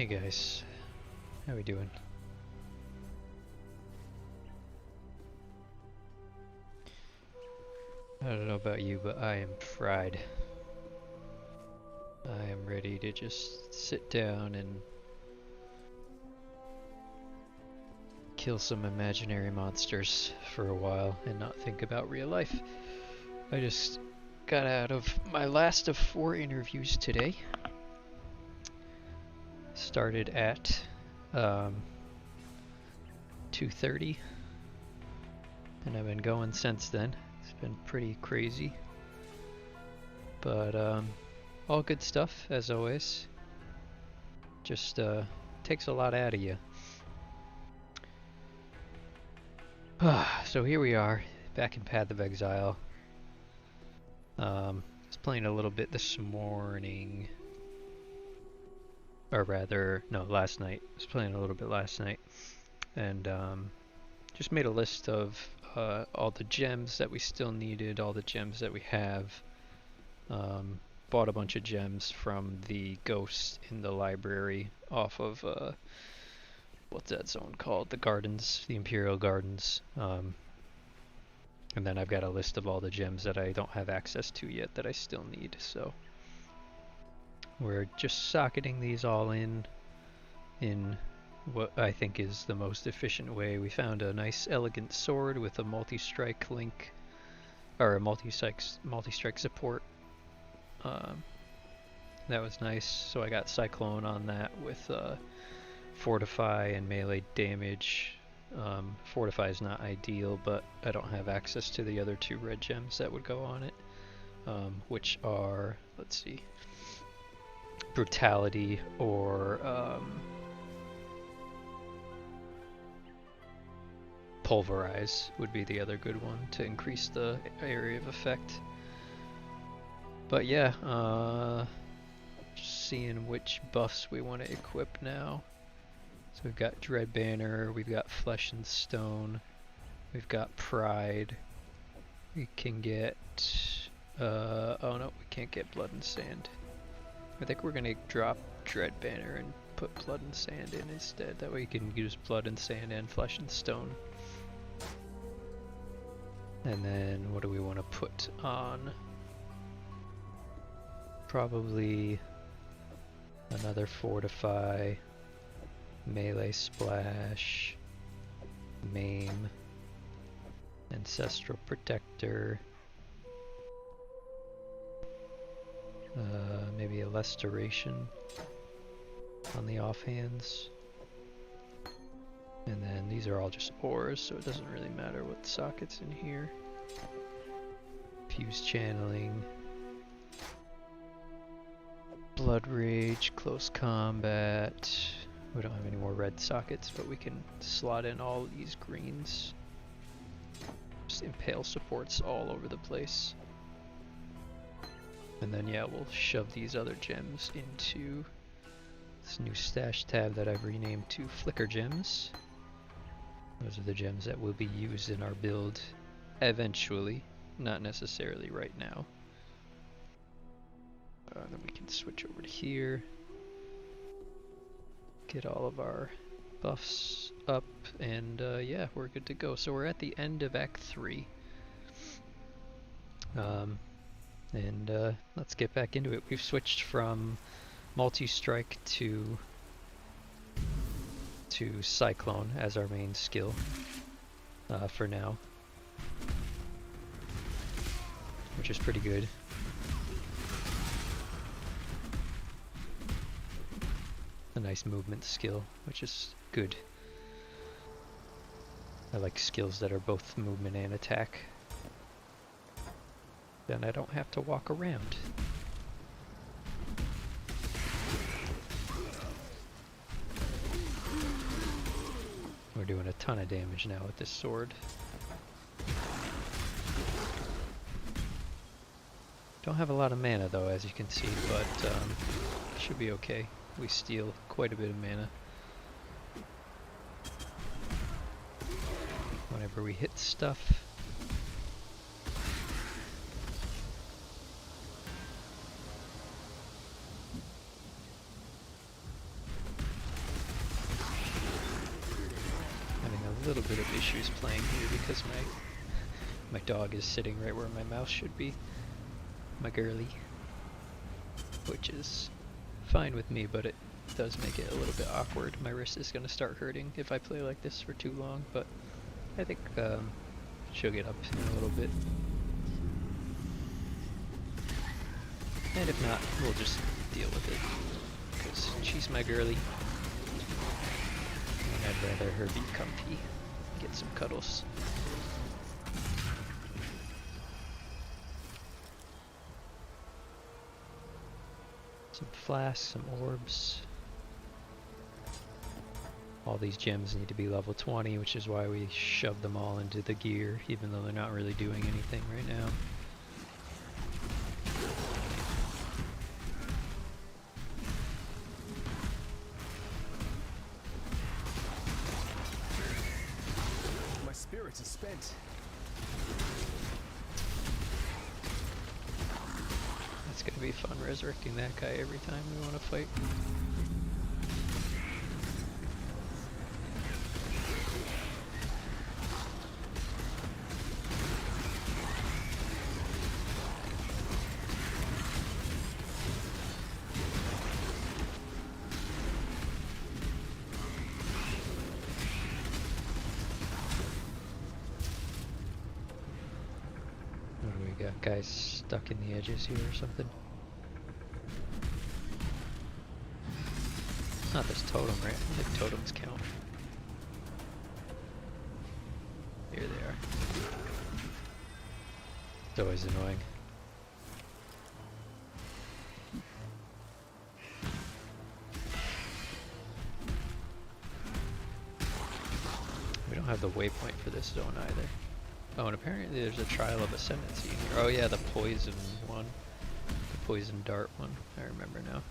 Hey guys, how we doing? I don't know about you, but I am fried. I am ready to just sit down and kill some imaginary monsters for a while and not think about real life. I just got out of my last of 4 interviews today. Started at 2:30 and I've been going since then. It's been pretty crazy, but all good stuff as always. Just takes a lot out of you. So here we are, back in Path of Exile. I was playing a little bit this morning, or rather, no, last night. I was playing a little bit last night, and just made a list of all the gems that we still needed, all the gems that we have. Bought a bunch of gems from the ghosts in the library off of, what's that zone called? The Gardens, the Imperial Gardens. And then I've got a list of all the gems that I don't have access to yet that I still need, so we're just socketing these all in what I think is the most efficient way. We found a nice elegant sword with a multi-strike link, or a multi-strike support. That was nice, so I got Cyclone on that with Fortify and melee damage. Fortify is not ideal, but I don't have access to the other 2 red gems that would go on it, which are, let's see, Brutality or Pulverize would be the other good one to increase the area of effect. But yeah, just seeing which buffs we want to equip now. So we've got Dread Banner, we've got Flesh and Stone, we've got Pride. We can get, oh no, we can't get Blood and Sand. I think we're gonna drop Dread Banner and put Blood and Sand in instead. That way you can use Blood and Sand and Flesh and Stone. And then what do we want to put on? Probably another Fortify, Melee Splash, Maim, Ancestral Protector, maybe a Restoration on the offhands. And then these are all just ores, so it doesn't really matter what socket's in here. Fuse Channeling, Blood Rage, Close Combat. We don't have any more red sockets, but we can slot in all these greens. Just Impale supports all over the place. And then yeah, we'll shove these other gems into this new stash tab that I've renamed to Flicker Gems. Those are the gems that will be used in our build eventually, not necessarily right now. Then we can switch over to here, get all of our buffs up, and yeah, we're good to go. So we're at the end of Act 3. Let's get back into it. We've switched from multi-strike to Cyclone as our main skill for now, which is pretty good. A nice movement skill, which is good. I like skills that are both movement and attack. Then I don't have to walk around. We're doing a ton of damage now with this sword. Don't have a lot of mana though, as you can see, but should be okay. We steal quite a bit of mana whenever we hit stuff. a little bit of issues playing here because my dog is sitting right where my mouse should be. My girly. Which is fine with me, but it does make it a little bit awkward. My wrist is going to start hurting if I play like this for too long, but I think she'll get up in a little bit. And if not, we'll just deal with it, because she's my girly. And I'd rather her be comfy, get some cuddles. Some flasks, some orbs. All these gems need to be level 20, which is why we shoved them all into the gear, even though they're not really doing anything right now. My spirit is spent. It's gonna be fun resurrecting that guy every time we want to fight. What do we got? Guys stuck in the edges here or something? Not this totem, right? I don't think totems count. Here they are. It's always annoying. We don't have the waypoint for this zone either. Oh, and apparently there's a trial of Ascendancy in here. Oh yeah, the poison one. The poison dart one. I remember now.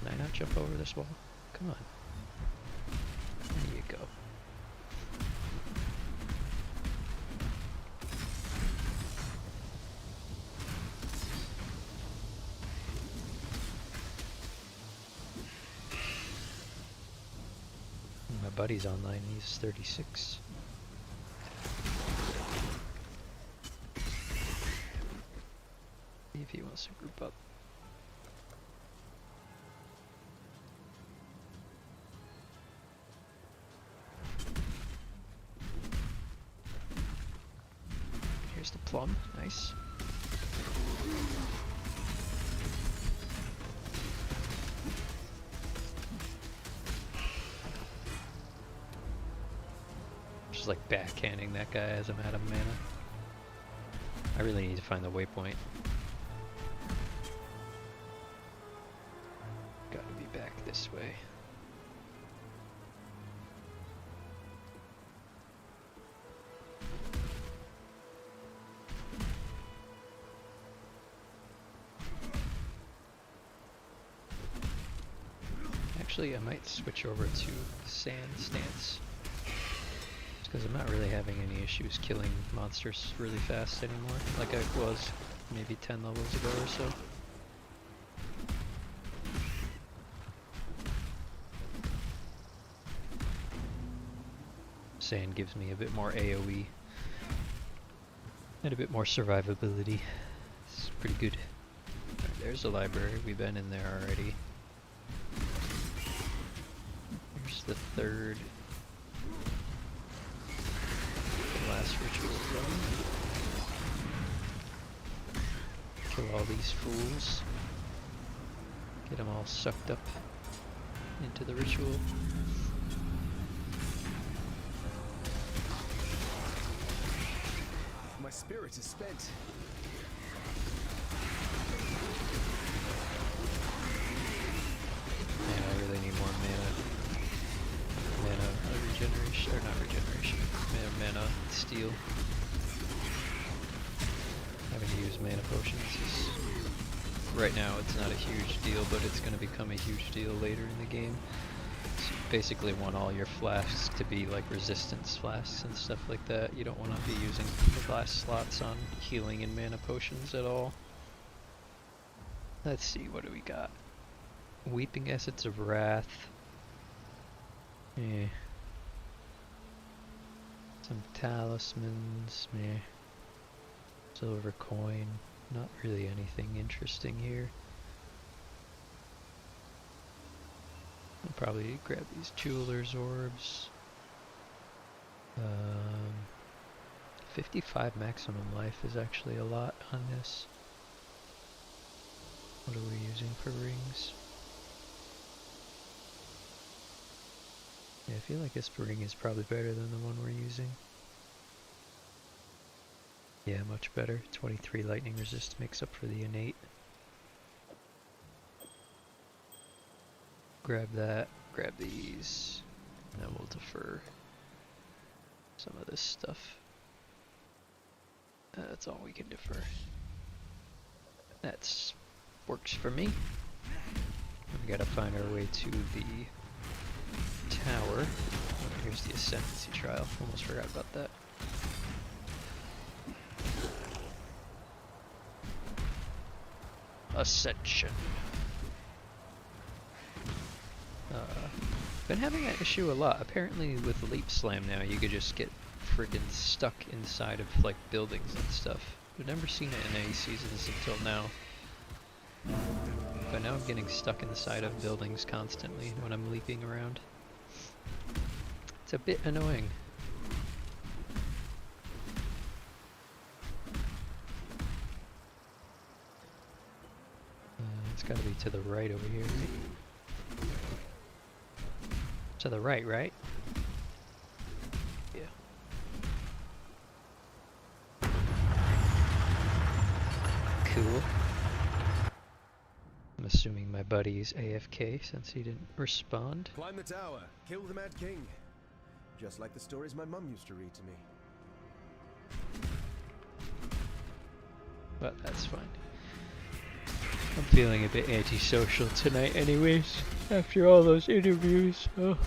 Can I not jump over this wall? Come on. There you go. My buddy's online, he's 36. See if he wants to group up. Here's the plum, nice. Just like backhanding that guy as I'm out of mana. I really need to find the waypoint. Gotta be back this way. Actually, I might switch over to Sand Stance. Because I'm not really having any issues killing monsters really fast anymore, like I was maybe 10 levels ago or so. Sand gives me a bit more AoE and a bit more survivability. It's pretty good. Right, there's the library, we've been in there already. Here's the third. Last ritual zone. Kill all these fools. Get them all sucked up into the ritual. My spirit is spent. Man, I really need more mana regeneration, or not regeneration, mana steal. Having to use mana potions is, right now it's not a huge deal, but it's going to become a huge deal later in the game. So you basically want all your flasks to be like resistance flasks and stuff like that. You don't want to be using the last slots on healing and mana potions at all. Let's see, what do we got? Weeping Essence of Wrath. Eh. Some talismans, meh. Silver coin, not really anything interesting here. I'll probably grab these jeweler's orbs. 55 maximum life is actually a lot on this. What are we using for rings? Yeah, I feel like this ring is probably better than the one we're using. Yeah, much better. 23 lightning resist makes up for the innate. Grab that, grab these, and then we'll defer some of this stuff. That's all we can defer. That's works for me. We gotta find our way to the tower. Oh, here's the Ascendancy Trial. Almost forgot about that. Ascension. Been having that issue a lot. Apparently with Leap Slam now you could just get friggin' stuck inside of like buildings and stuff. I've never seen it in any seasons until now. But now I'm getting stuck inside of buildings constantly when I'm leaping around. It's a bit annoying. It's gotta be to the right over here, right? To the right, right? Yeah. Cool. I'm assuming my buddy's AFK since he didn't respond. Climb the tower, kill the Mad King. Just like the stories my mum used to read to me. But that's fine. I'm feeling a bit antisocial tonight anyways, after all those interviews. Oh,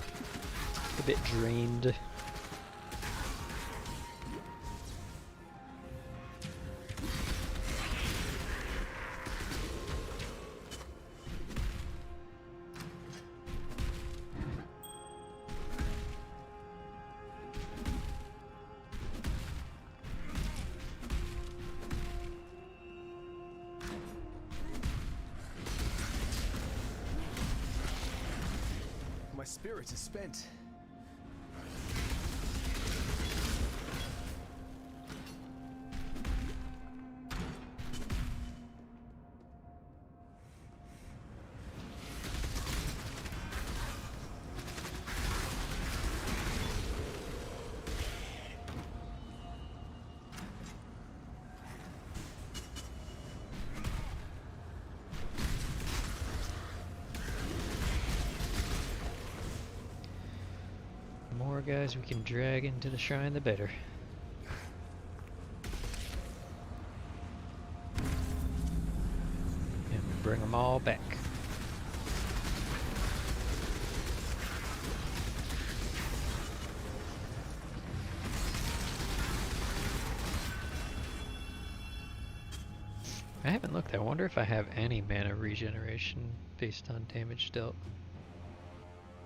a bit drained. My spirit is spent. The more guys we can drag into the shrine, the better. And bring them all back. I haven't looked. I wonder if I have any mana regeneration based on damage dealt.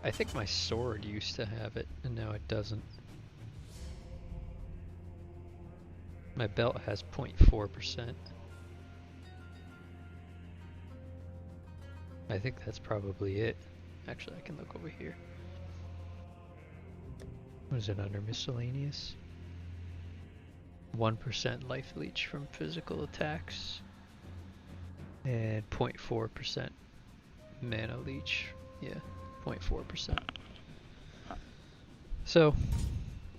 I think my sword used to have it, and now it doesn't. My belt has 0.4%. I think that's probably it. Actually, I can look over here. What is it under miscellaneous? 1% life leech from physical attacks. And 0.4% mana leech. Yeah. 0.4%. So,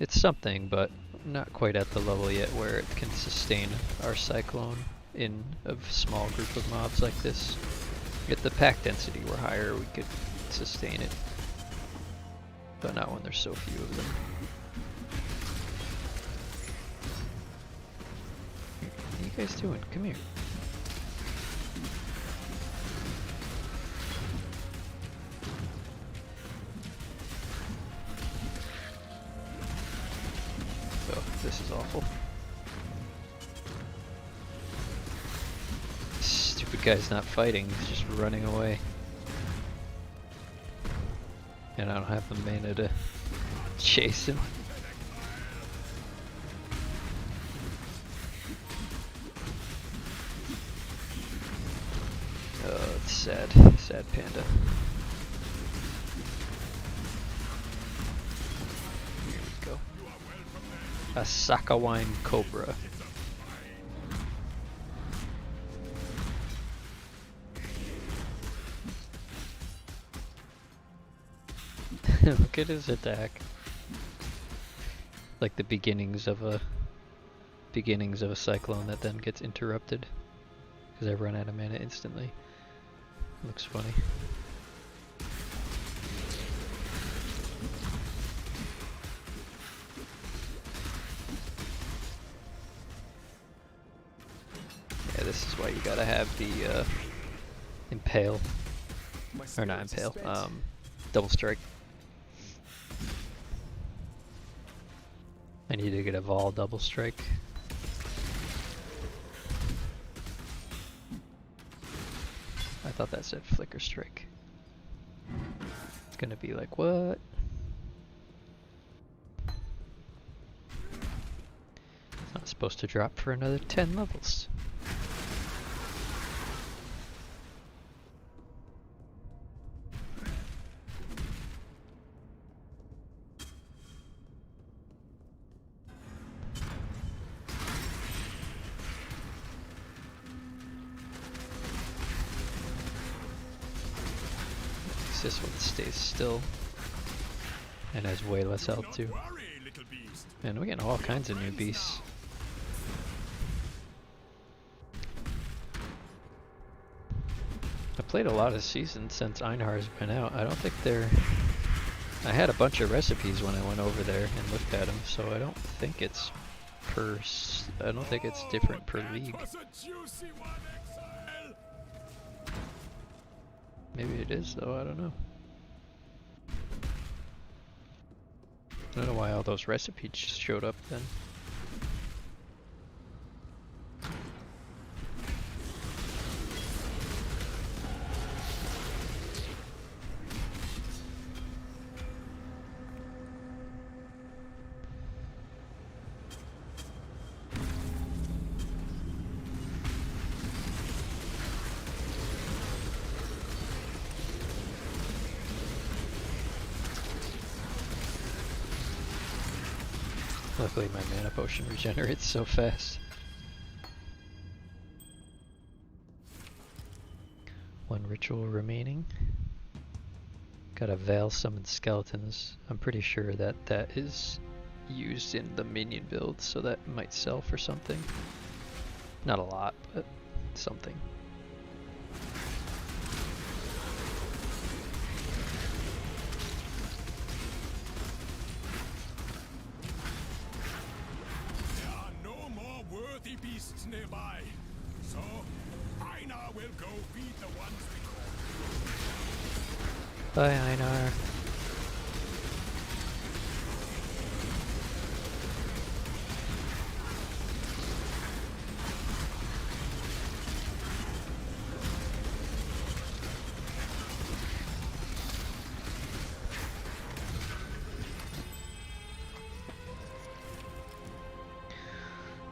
it's something, but not quite at the level yet where it can sustain our Cyclone in a small group of mobs like this. If the pack density were higher, we could sustain it. But not when there's so few of them. What are you guys doing? Come here. This is awful. Stupid guy's not fighting, he's just running away. And I don't have the mana to chase him. sad panda. Here we go. A Sakawine Cobra. Look at his attack. Like the beginnings of a cyclone that then gets interrupted because I run out of mana instantly. Looks funny. Yeah, this is why you gotta have the impale, or not impale, double strike. I need to get a Vol double strike. I thought that said flicker strike. It's gonna be like, what? It's not supposed to drop for another 10 levels. This one stays still and has way less health too. Man, we're getting all kinds of new beasts. I played a lot of seasons since Einhar's been out. I don't think they're... I had a bunch of recipes when I went over there and looked at them, so I don't think it's I don't think it's different per league. Maybe it is though, I don't know. I don't know why all those recipes just showed up then. Luckily my mana potion regenerates so fast. One ritual remaining. Gotta Veil summon skeletons. I'm pretty sure that that is used in the minion build, so that might sell for something. Not a lot, but something. Nearby, so Einar will go feed the ones we call. Bye, Einar.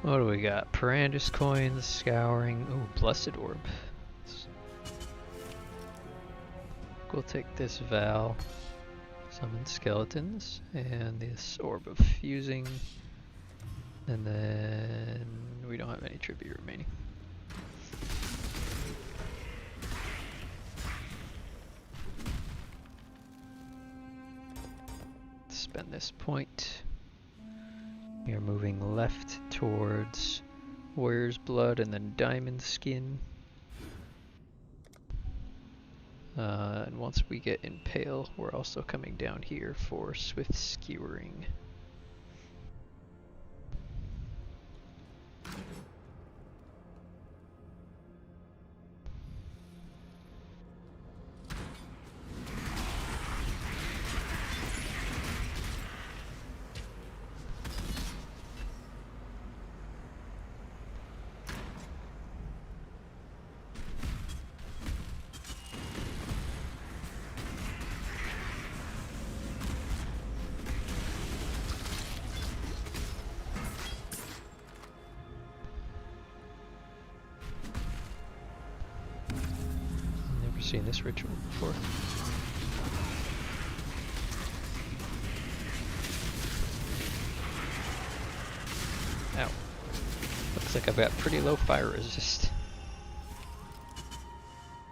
What do we got? Parandus coins, scouring. Ooh, blessed orb. We'll take this Val, summon skeletons, and this orb of fusing, and then we don't have any tribute remaining. Spend this point. We are moving left towards Warrior's Blood and then Diamond Skin. And once we get Impale, we're also coming down here for Swift Skewering. Seen this ritual before. Ow. Looks like I've got pretty low fire resist.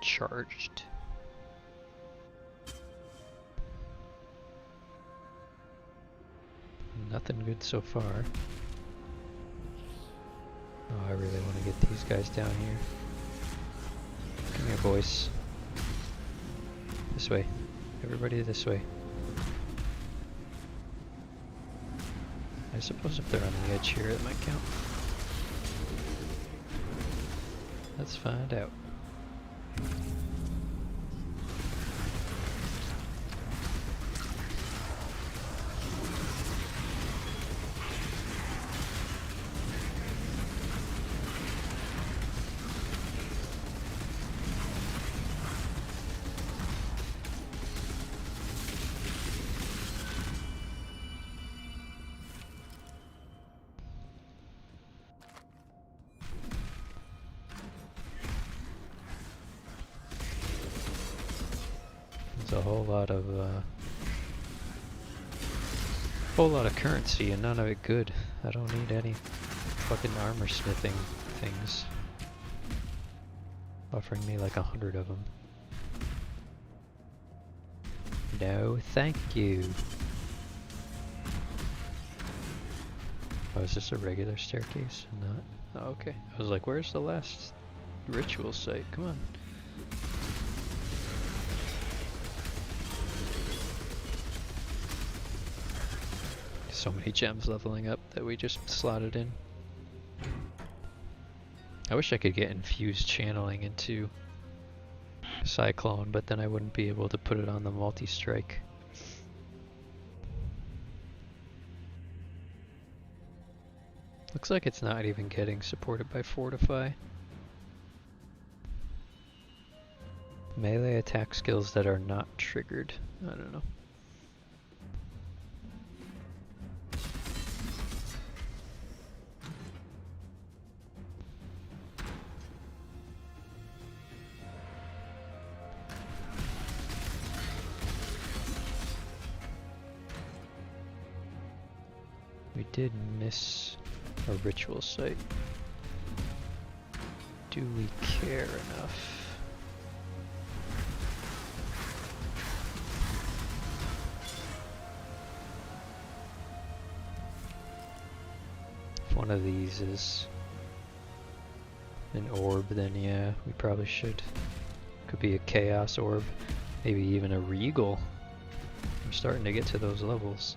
Charged. Nothing good so far. Oh, I really want to get these guys down here. Come here, boys. This way. Everybody this way. I suppose if they're on the edge here, it might count. Let's find out. There's a whole lot of currency and none of it good. I don't need any fucking armor smithing things. Offering me like 100 of them. No, thank you. Oh, is this a regular staircase? Not. Oh, okay. I was like, where's the last ritual site? Come on. So many gems leveling up that we just slotted in. I wish I could get infused channeling into Cyclone, but then I wouldn't be able to put it on the multi-strike. Looks like it's not even getting supported by Fortify. Melee attack skills that are not triggered. I don't know. We did miss a ritual site. Do we care enough? If one of these is an orb, then yeah, we probably should. Could be a chaos orb, maybe even a regal. I'm starting to get to those levels.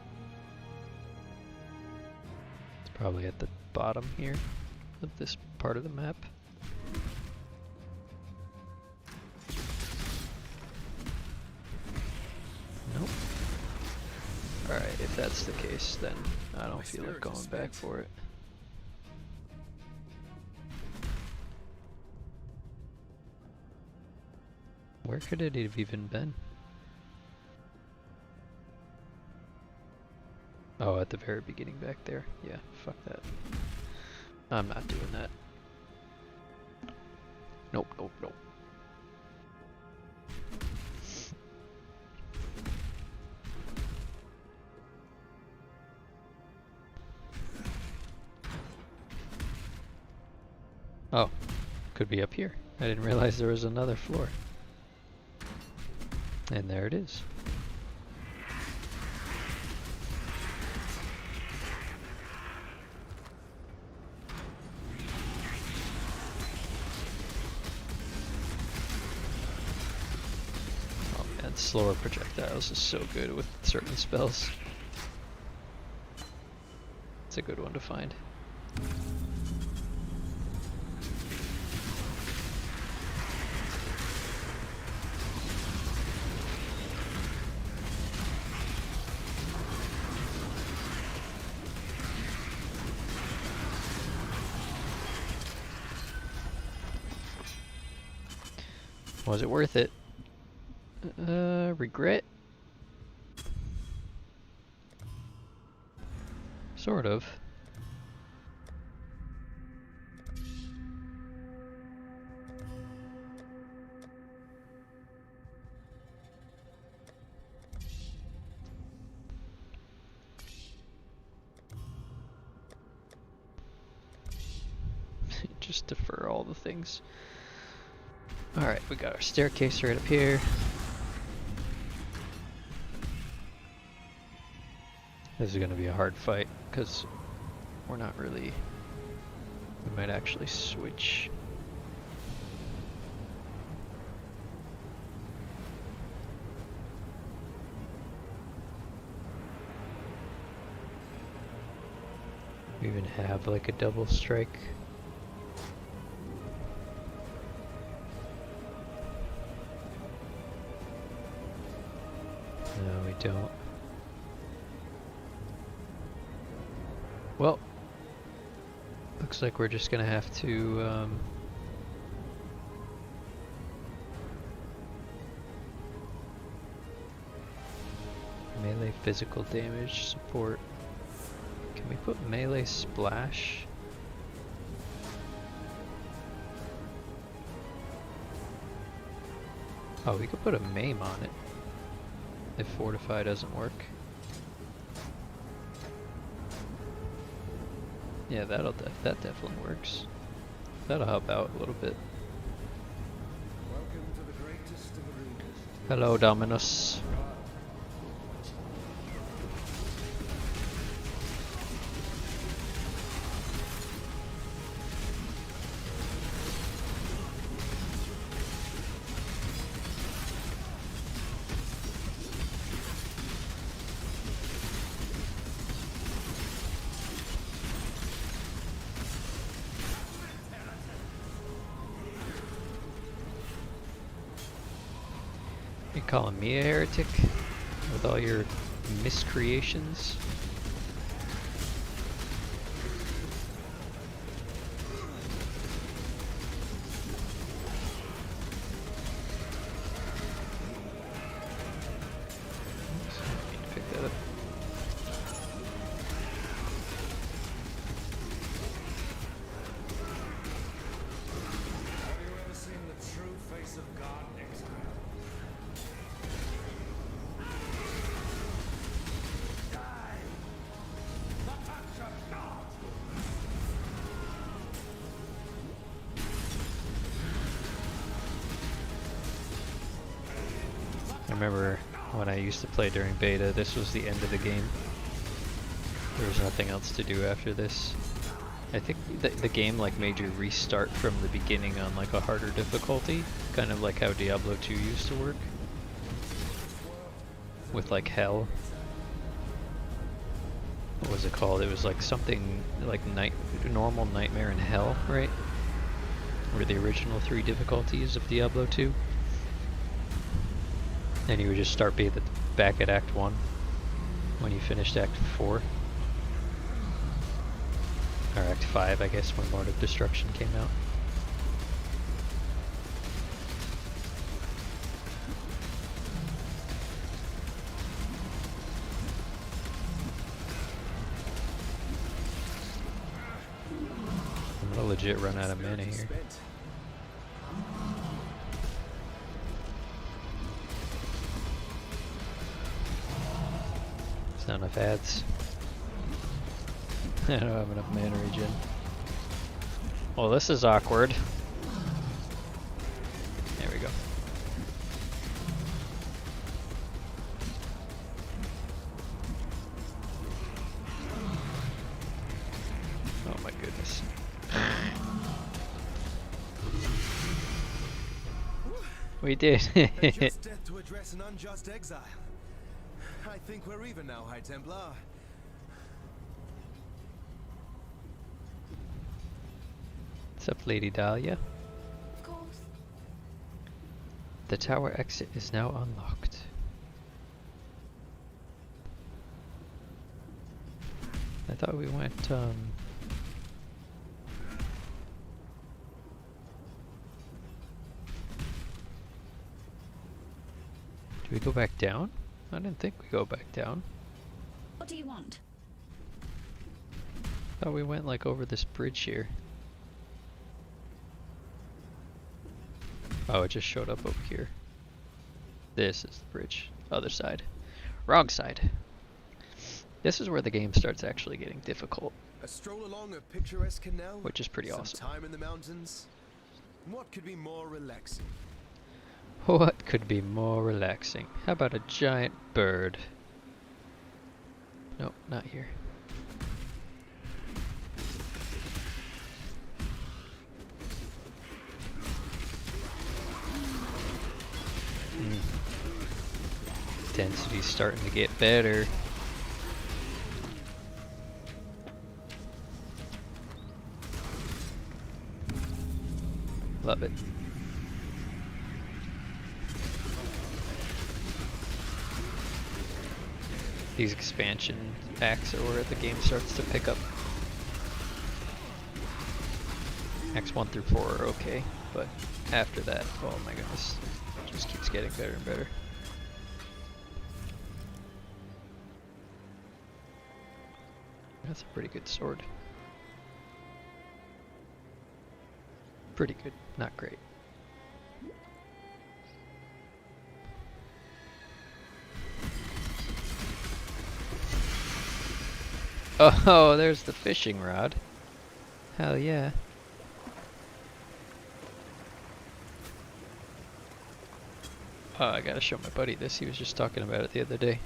Probably at the bottom here of this part of the map. Nope. Alright, if that's the case, then I don't feel like going back for it. Where could it have even been? Oh, at the very beginning back there. Yeah, fuck that. I'm not doing that. Nope, nope, nope. Oh, could be up here. I didn't realize there was another floor. And there it is. Slower projectiles is so good with certain spells. It's a good one to find. Was it worth it? Regret? Sort of. defer all the things. Alright, we got our staircase right up here. This is going to be a hard fight, because we're not really... We might actually switch. We even have like a double strike. No, we don't. Well, looks like we're just gonna have to melee physical damage support. Can we put melee splash? Oh, we could put a maim on it if fortify doesn't work. Yeah, that definitely works. That'll help out a little bit. Welcome to the greatest of arenas. Hello, Dominus. You calling me a heretic with all your miscreations? Pick that up. Have you ever seen the true face of God, Exile? I remember when I used to play during beta, this was the end of the game. There was nothing else to do after this. I think the game like made you restart from the beginning on like a harder difficulty, kind of like how Diablo 2 used to work. With like hell. What was it called? It was like something like normal, nightmare, and hell, right? Were the original 3 difficulties of Diablo 2. And you would just start back at Act 1 when you finished Act 4. Or Act 5, I guess, when Lord of Destruction came out. I'm gonna legit run out of mana here. There's not enough ads. I don't have enough mana regen. Well, this is awkward. There we go. Oh my goodness. We did. A just death to address an unjust exile. I think we're even now, High Templar. What's up, Lady Dahlia? Of course. The tower exit is now unlocked. I thought we went, Do we go back down? I didn't think we go back down. What do you want? Thought we went like over this bridge here. Oh, it just showed up over here. This is the bridge. Other side. Wrong side. This is where the game starts actually getting difficult, A stroll along a picturesque canal, which is pretty some awesome. time in the mountains. What could be more relaxing? What could be more relaxing? How about a giant bird? Nope, not here. Density's starting to get better. Love it. These expansion acts are where the game starts to pick up. Acts 1 through 4 are okay, but after that, oh my goodness, it just keeps getting better and better. That's a pretty good sword. Pretty good, not great. Oh, there's the fishing rod. Hell yeah. Oh, I gotta show my buddy this. He was just talking about it the other day.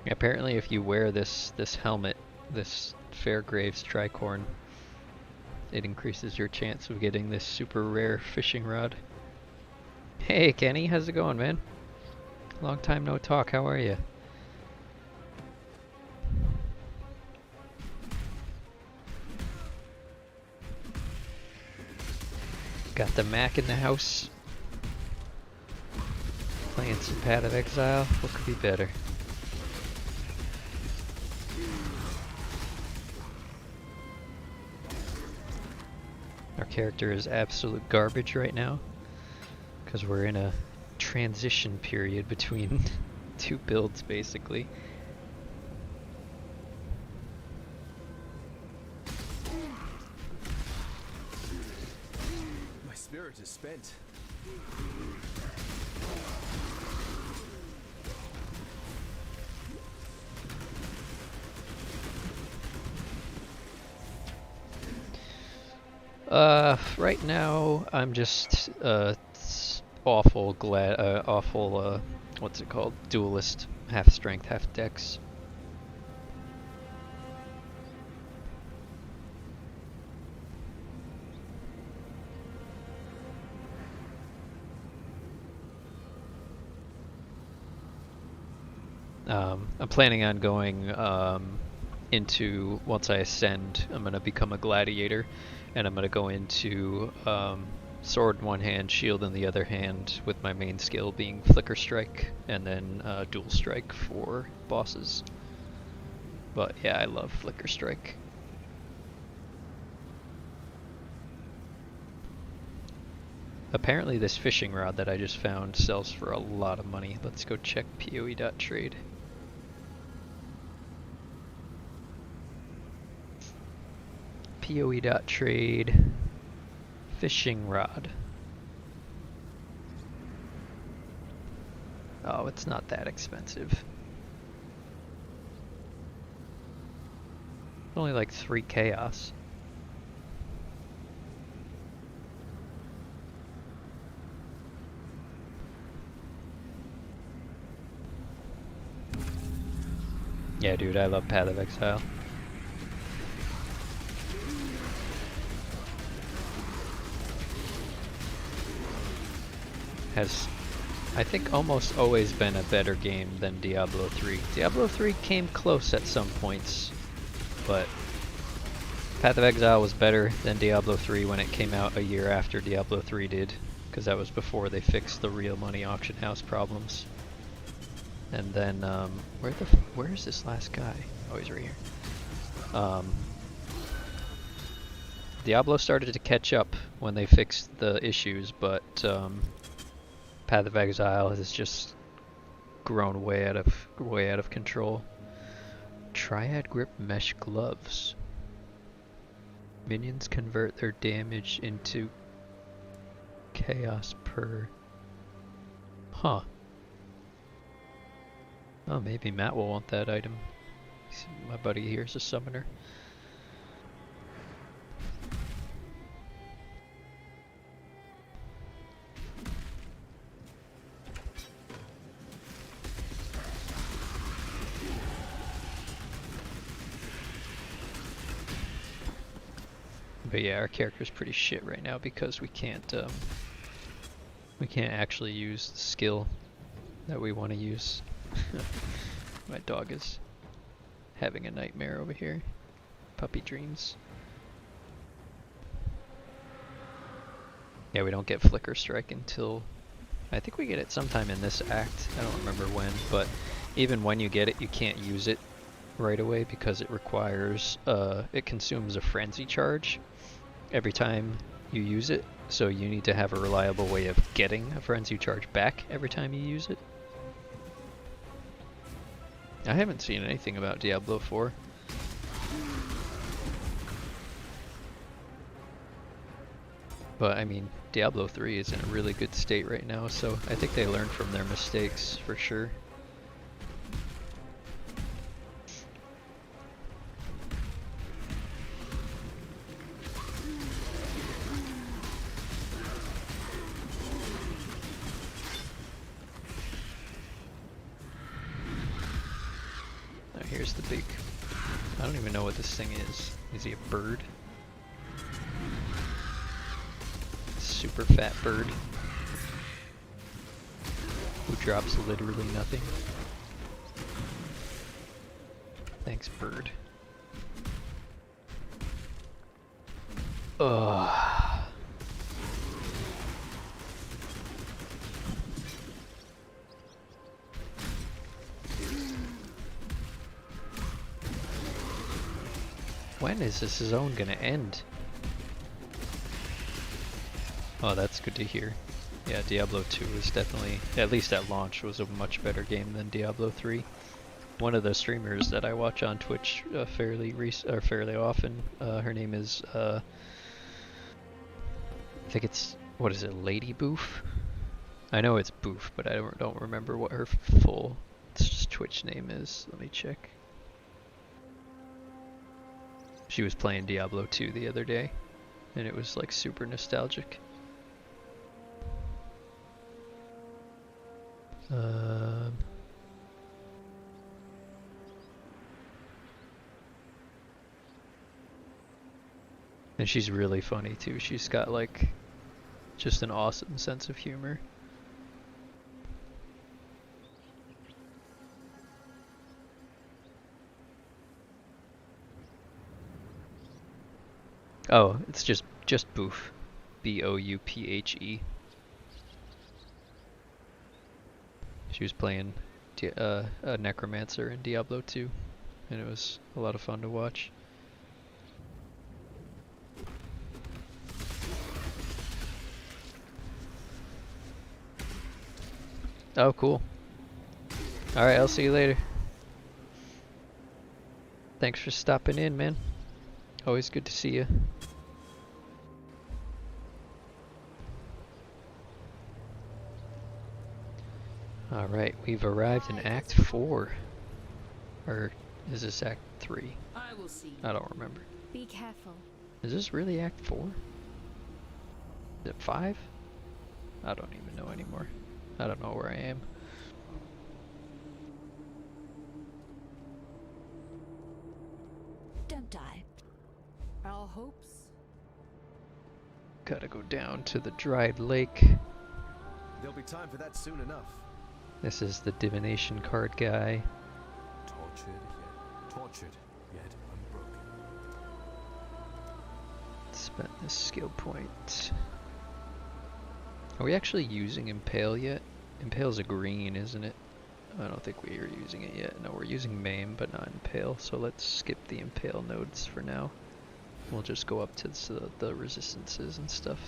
Apparently if you wear this helmet, this Fairgraves tricorn, it increases your chance of getting this super rare fishing rod. Hey Kenny, how's it going, man? Long time no talk, how are you? Got the Mac in the house. Playing some Path of Exile, what could be better? Our character is absolute garbage right now, because we're in a transition period between two builds, basically. My spirit is spent. Right now I'm just awful what's it called? Duelist, half strength, half dex. I'm planning on going into, once I ascend, I'm gonna become a gladiator, and I'm gonna go into sword in one hand, shield in the other hand, with my main skill being flicker strike, and then dual strike for bosses. But yeah, I love flicker strike. Apparently this fishing rod that I just found sells for a lot of money. Let's go check PoE.trade. PoE.trade fishing rod. Oh, it's not that expensive. Only like 3 chaos. Yeah, dude, I love Path of Exile. Has, I think, almost always been a better game than Diablo 3. Diablo 3 came close at some points, but Path of Exile was better than Diablo 3 when it came out a year after Diablo 3 did, because that was before they fixed the real money auction house problems. And then, where is this last guy? Oh, he's right here. Diablo started to catch up when they fixed the issues, but Path of Exile has just grown way out of control. Triad grip mesh gloves. Minions convert their damage into chaos per. Huh. Oh, maybe Matt will want that item. My buddy here is a summoner. But yeah, our character's pretty shit right now because we can't actually use the skill that we want to use. My dog is having a nightmare over here. Puppy dreams. Yeah, we don't get Flicker Strike until... I think we get it sometime in this act. I don't remember when, but even when you get it, you can't use it right away because it requires... it consumes a frenzy charge every time you use it, so you need to have a reliable way of getting a frenzy charge back every time you use it. I haven't seen anything about Diablo 4. But I mean, Diablo 3 is in a really good state right now, so I think they learned from their mistakes for sure. Here's the big... I don't even know what this thing is. Is he a bird? Super fat bird. Who drops literally nothing. Thanks, bird. Ugh. When is this zone gonna end? Oh, that's good to hear. Yeah, Diablo 2 was definitely, at least at launch, was a much better game than Diablo 3. One of the streamers that I watch on Twitch fairly often, her name is, I think it's, what is it, Lady Boof? I know it's Boof, but I don't remember what her full Twitch name is. Let me check. She was playing Diablo 2 the other day, and it was like super nostalgic. And she's really funny too. She's got like just an awesome sense of humor. Oh, it's just Boof. B-O-U-P-H-E. She was playing a necromancer in Diablo 2, and it was a lot of fun to watch. Oh, cool. Alright, I'll see you later. Thanks for stopping in, man. Always good to see you. Alright, we've arrived in Act 4. Or is this Act 3? I will see. I don't remember. Be careful. Is this really Act 4? Is it 5? I don't even know anymore. I don't know where I am. Don't die. Our hopes. Gotta go down to the dried lake. There'll be time for that soon enough. This is the divination card guy. Tortured yet unbroken. Spent this skill point. Are we actually using Impale yet? Impale's a green, isn't it? I don't think we are using it yet. No, we're using Maim, but not Impale, so let's skip the Impale nodes for now. We'll just go up to the resistances and stuff.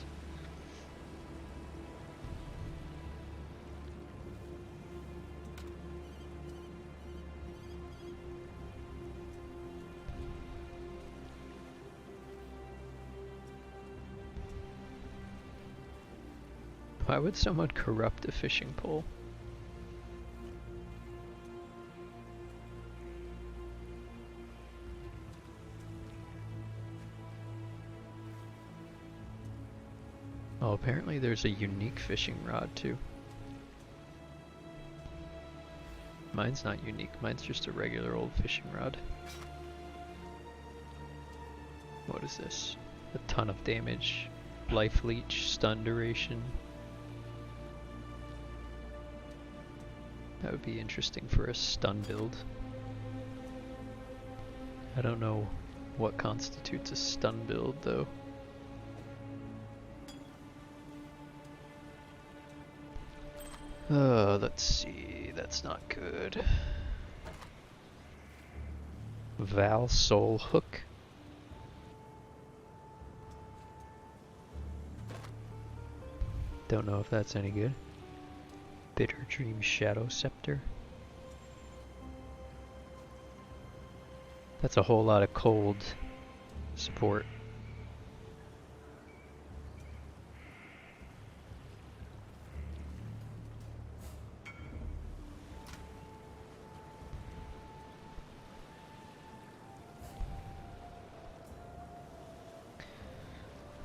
Why would someone corrupt a fishing pole? Oh, apparently there's a unique fishing rod too. Mine's not unique, mine's just a regular old fishing rod. What is this? A ton of damage, life leech, stun duration. That would be interesting for a stun build. I don't know what constitutes a stun build though. Let's see, that's not good. Val Soul Hook. Don't know if that's any good. Bitter Dream Shadow Scepter. That's a whole lot of cold support.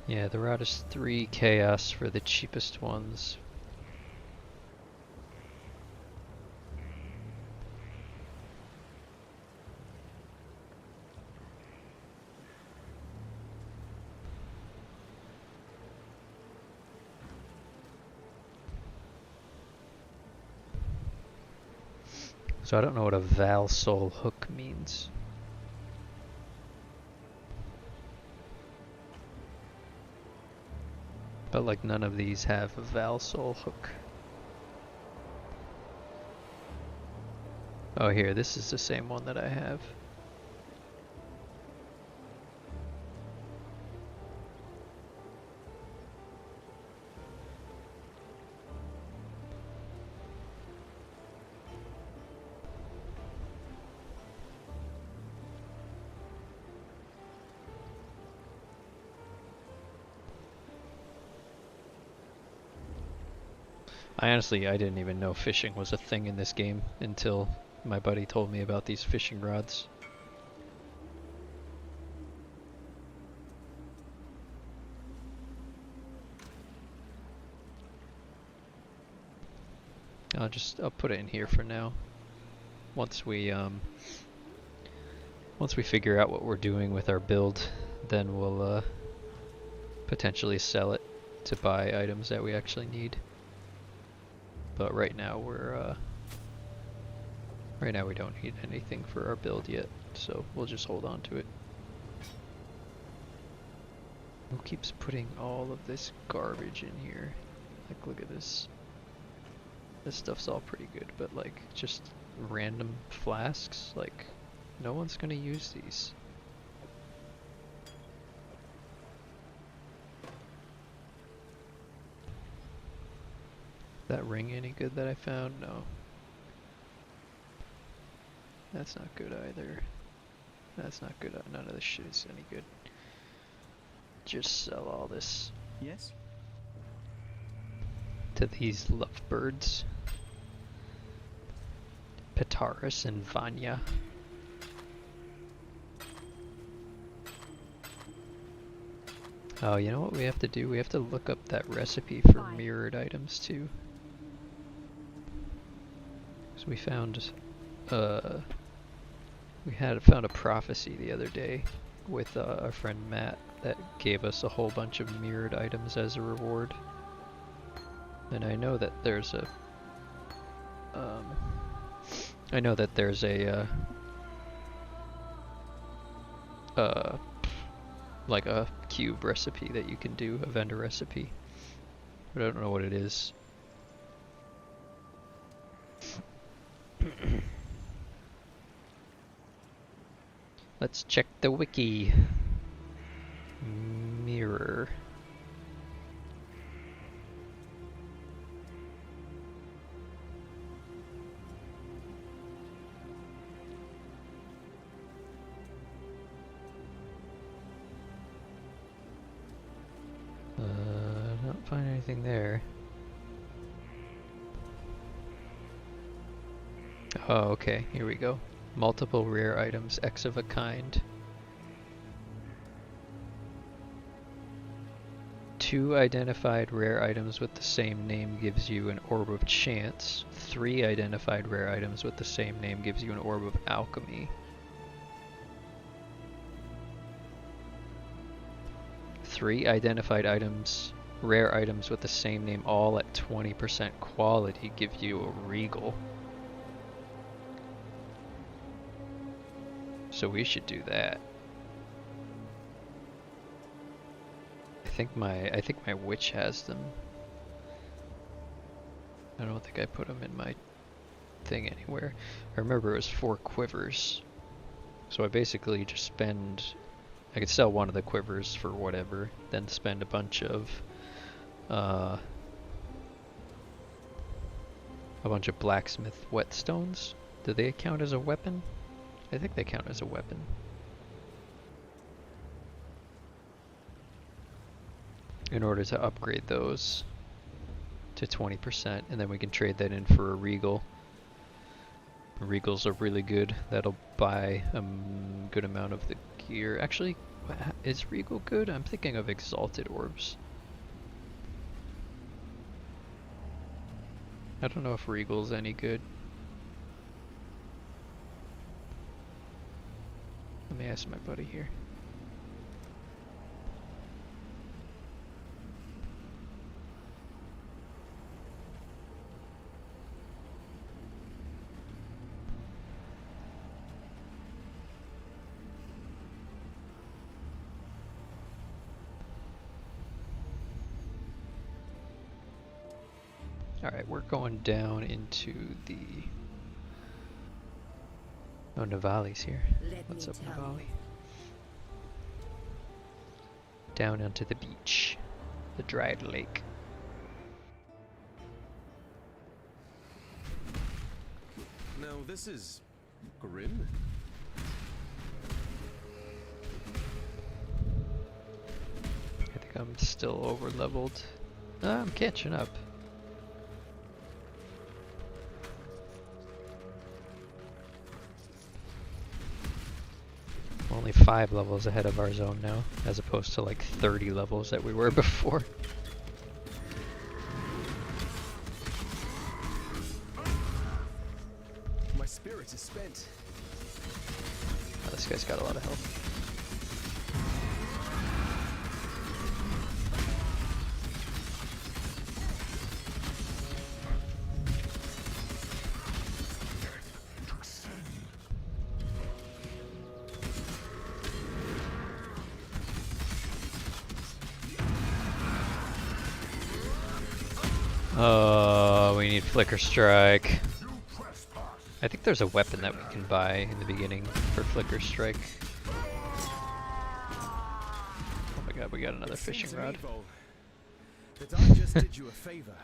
Yeah, the route is 3 chaos for the cheapest ones. So I don't know what a Val Soul Hook means. But like none of these have a Val Soul Hook. Oh here, this is the same one that I have. I didn't even know fishing was a thing in this game until my buddy told me about these fishing rods. I'll put it in here for now. Once we figure out what we're doing with our build, then we'll potentially sell it to buy items that we actually need. But right now we don't need anything for our build yet, so we'll just hold on to it. Who keeps putting all of this garbage in here? Like, look at this. This stuff's all pretty good, but like, just random flasks, like, no one's gonna use these. That ring any good that I found? No. That's not good either. That's not good. None of this shit is any good. Just sell all this. Yes? To these lovebirds. Petaris and Vanya. Oh, you know what we have to do? We have to look up that recipe for mirrored items too. So we found found a prophecy the other day with our friend Matt that gave us a whole bunch of mirrored items as a reward. And I know that there's a like a cube recipe that you can do, a vendor recipe, but I don't know what it is. Let's check the wiki. Mirror. I don't find anything there. Oh, okay, here we go. Multiple rare items, X of a kind. 2 identified rare items with the same name gives you an Orb of Chance. 3 identified rare items with the same name gives you an Orb of Alchemy. 3 identified items, rare items with the same name, all at 20% quality, give you a Regal. So we should do that. I think my witch has them. I don't think I put them in my thing anywhere. I remember it was 4 quivers. So I basically just spend, I could sell one of the quivers for whatever, then spend a bunch of blacksmith whetstones. Do they count as a weapon? I think they count as a weapon. In order to upgrade those to 20%, and then we can trade that in for a Regal. Regals are really good. That'll buy a good amount of the gear. Actually, is Regal good? I'm thinking of Exalted Orbs. I don't know if Regal's any good. Let me ask my buddy here. Alright, we're going down into the... Oh, Navali's here. What's up, Navali? Down onto the beach. The dried lake. Now this is grim. I think I'm still over leveled. I'm catching up. Only 5 levels ahead of our zone now, as opposed to like 30 levels that we were before. My spirit is spent. Oh, this guy's got a lot of health. Oh, we need Flicker Strike. I think there's a weapon that we can buy in the beginning for Flicker Strike. Oh my god, we got another fishing rod. That I just did you a favor.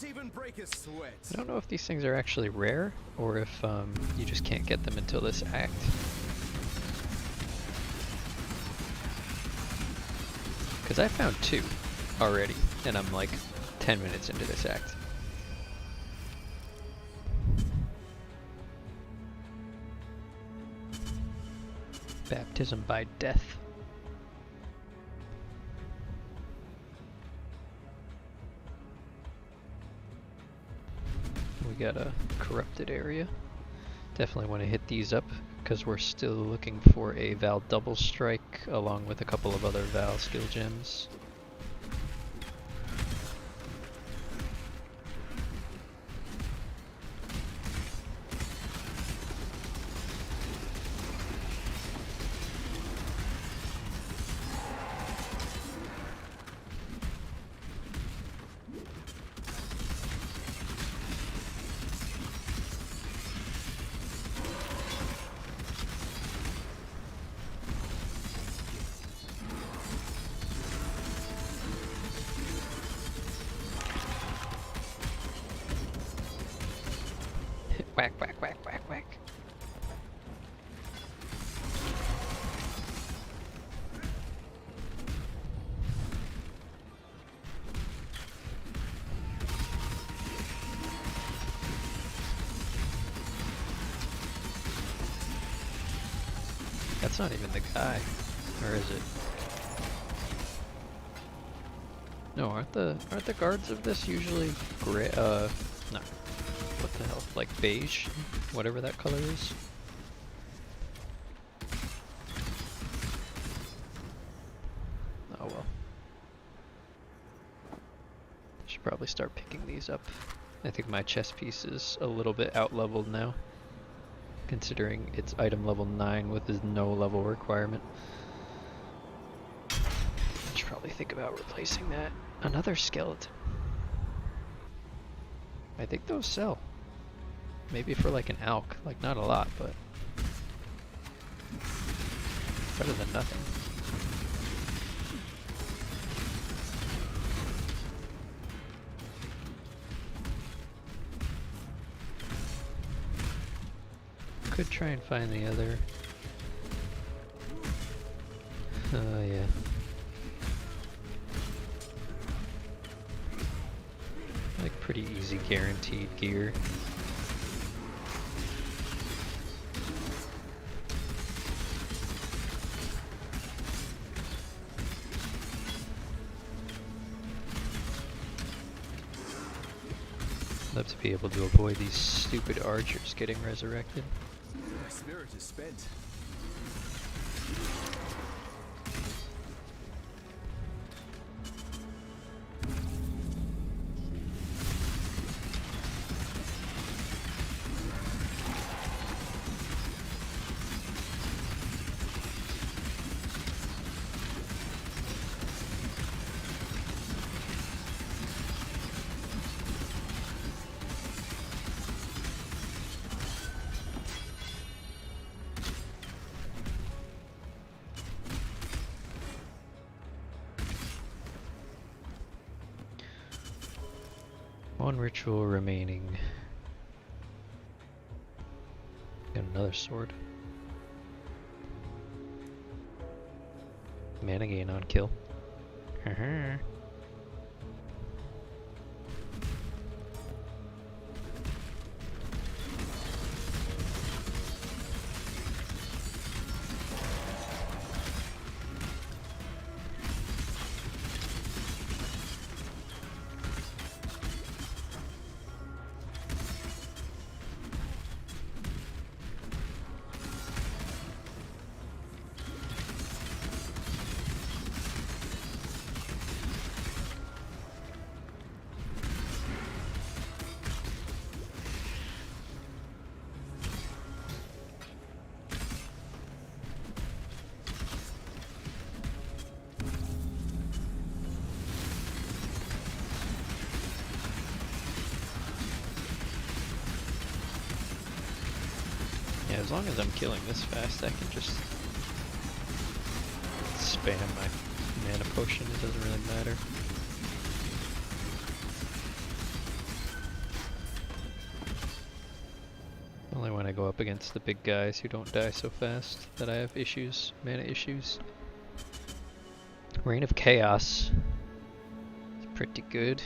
Even break a sweat. I don't know if these things are actually rare, or if you just can't get them until this act. Because I found 2 already, and I'm like 10 minutes into this act. Baptism by death. We got a corrupted area. Definitely want to hit these up because we're still looking for a Val double strike along with a couple of other Val skill gems. whack, whack, whack, whack, whack. That's not even the guy, or is it? No, aren't the guards of this usually gray? No. What the hell? Like beige, whatever that color is. Oh well. Should probably start picking these up. I think my chess piece is a little bit out-leveled now, considering it's item level 9 with his no level requirement. I should probably think about replacing that. Another skeleton. I think those sell. Maybe for like an alk. Like not a lot, but better than nothing. Could try and find the other. Oh yeah. Like pretty easy guaranteed gear. Love to be able to avoid these stupid archers getting resurrected. My spirit is spent. One ritual remaining. Got another sword. Mana gain on kill. Yeah, as long as I'm killing this fast, I can just spam my mana potion, it doesn't really matter. Only when I go up against the big guys who don't die so fast that I have issues, mana issues. Reign of Chaos. It's pretty good.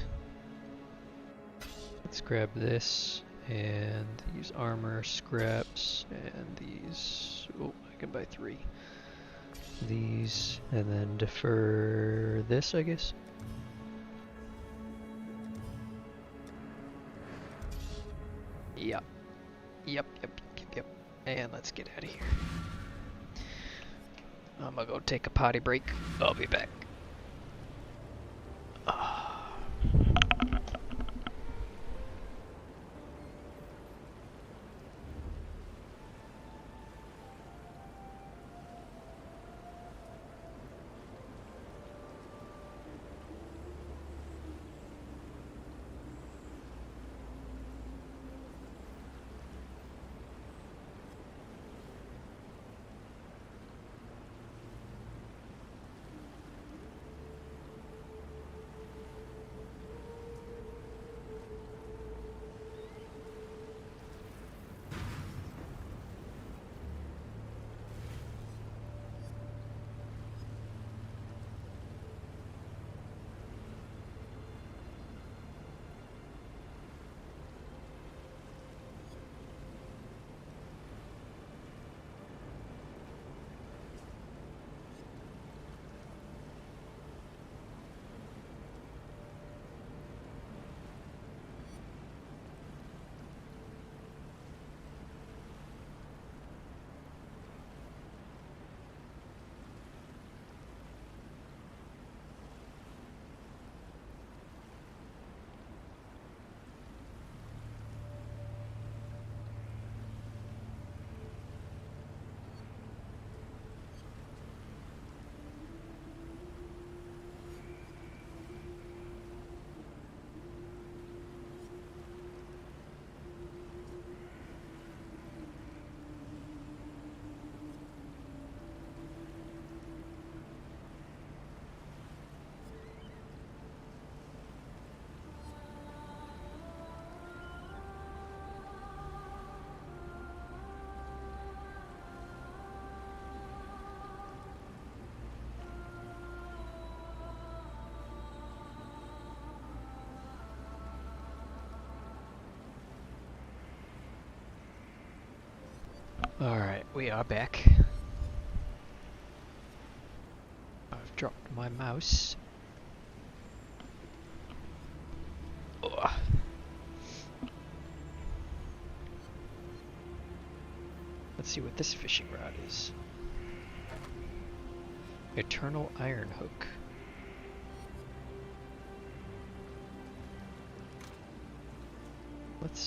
Let's grab this and use armor, scraps, and these. Oh, I can buy 3. These, and then defer this, I guess. Yep. Yep. And let's get out of here. I'm gonna go take a potty break. I'll be back. Alright, we are back. I've dropped my mouse. Ugh. Let's see what this fishing rod is. Eternal Iron Hook.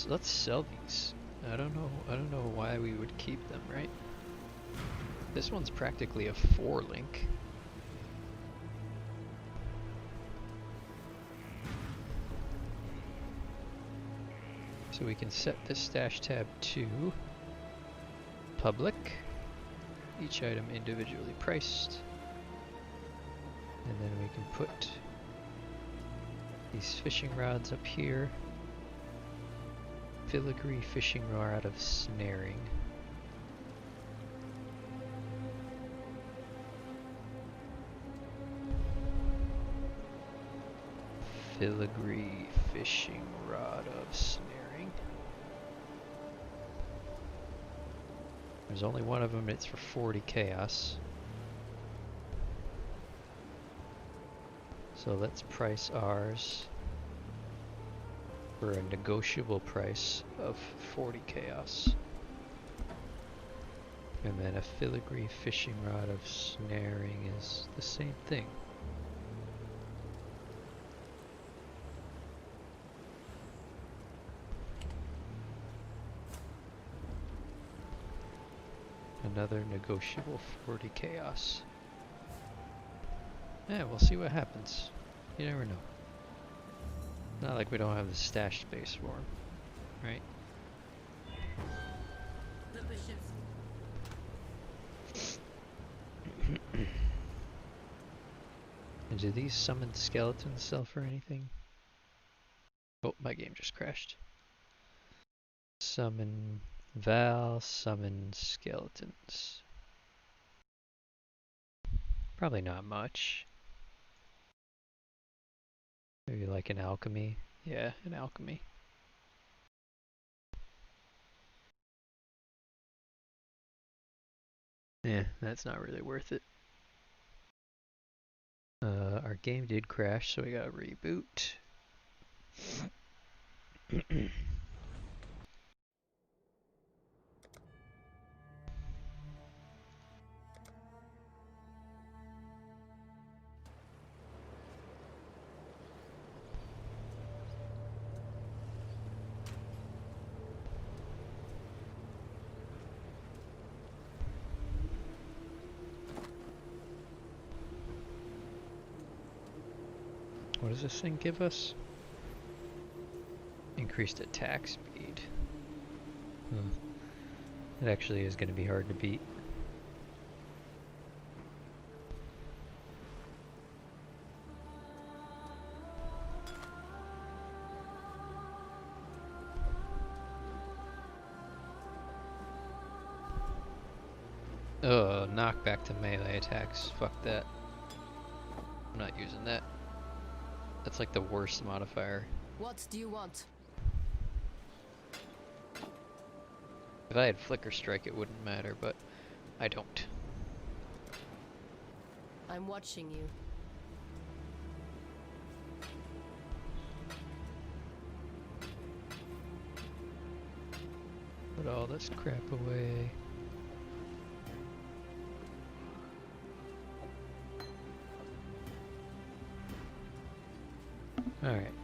Let's sell these. I don't know why we would keep them, right? This one's practically a 4-link. So we can set this stash tab to public, each item individually priced, and then we can put these fishing rods up here. Filigree fishing rod of snaring. Filigree fishing rod of snaring. There's only one of them, it's for 40 chaos. So let's price ours for a negotiable price of 40 chaos. And then a filigree fishing rod of snaring is the same thing. Another negotiable 40 chaos. Yeah, we'll see what happens. You never know. Not like we don't have the stash space for them, right? The bishops. And do these summoned skeletons sell for anything? Oh, my game just crashed. Summon Val, summon skeletons. Probably not much. Maybe like an alchemy. Yeah, an alchemy. Yeah, that's not really worth it. Our game did crash, so we gotta reboot. What does this thing give us? Increased attack speed. It actually is going to be hard to beat. Oh, knockback to melee attacks. Fuck that. I'm not using that. That's like the worst modifier. What do you want? If I had Flicker Strike, it wouldn't matter, but I don't. I'm watching you. Put all this crap away. Alright.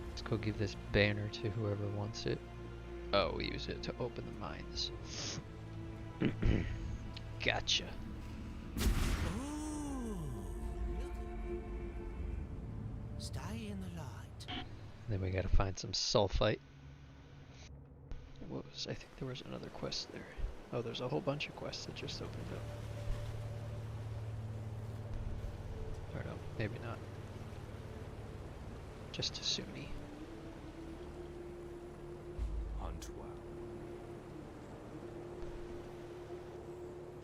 Let's go give this banner to whoever wants it. Oh, we use it to open the mines. Gotcha. Ooh, stay in the light. Then we gotta find some sulfite. I think there was another quest there. Oh, there's a whole bunch of quests that just opened up. Or no, maybe not. Just a Sunni. Hunt well.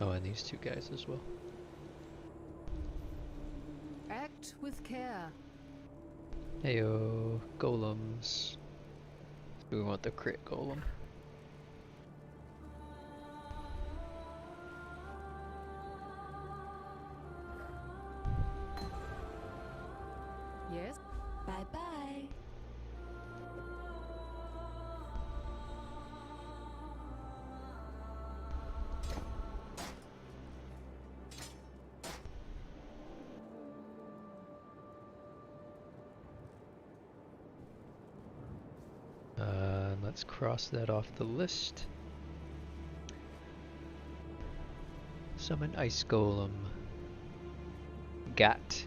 Oh, and these two guys as well. Act with care. Heyo, golems. We want the crit golem. Let's cross that off the list. Summon Ice Golem. Got.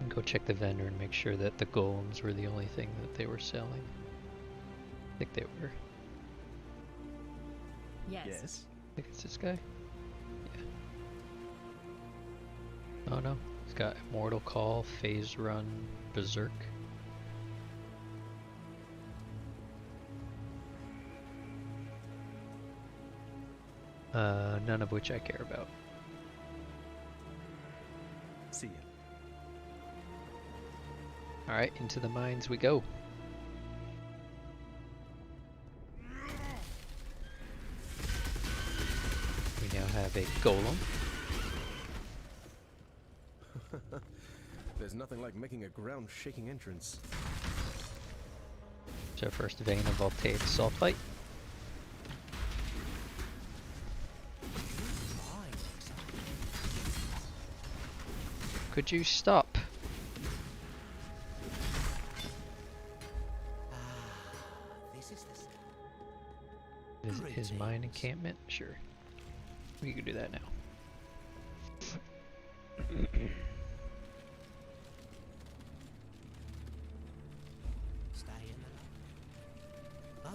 And go check the vendor and make sure that the golems were the only thing that they were selling. I think they were. Yes. I think it's this guy. Yeah. Oh no, he's got Immortal Call, Phase Run, Berserk. None of which I care about. See ya. Alright, into the mines we go. We now have a golem. There's nothing like making a ground-shaking entrance. It's our first vein of Voltaic Sulfite. Could you stop? This is the Visit his mine encampment? Sure. We can do that now. stay in the light. Bye.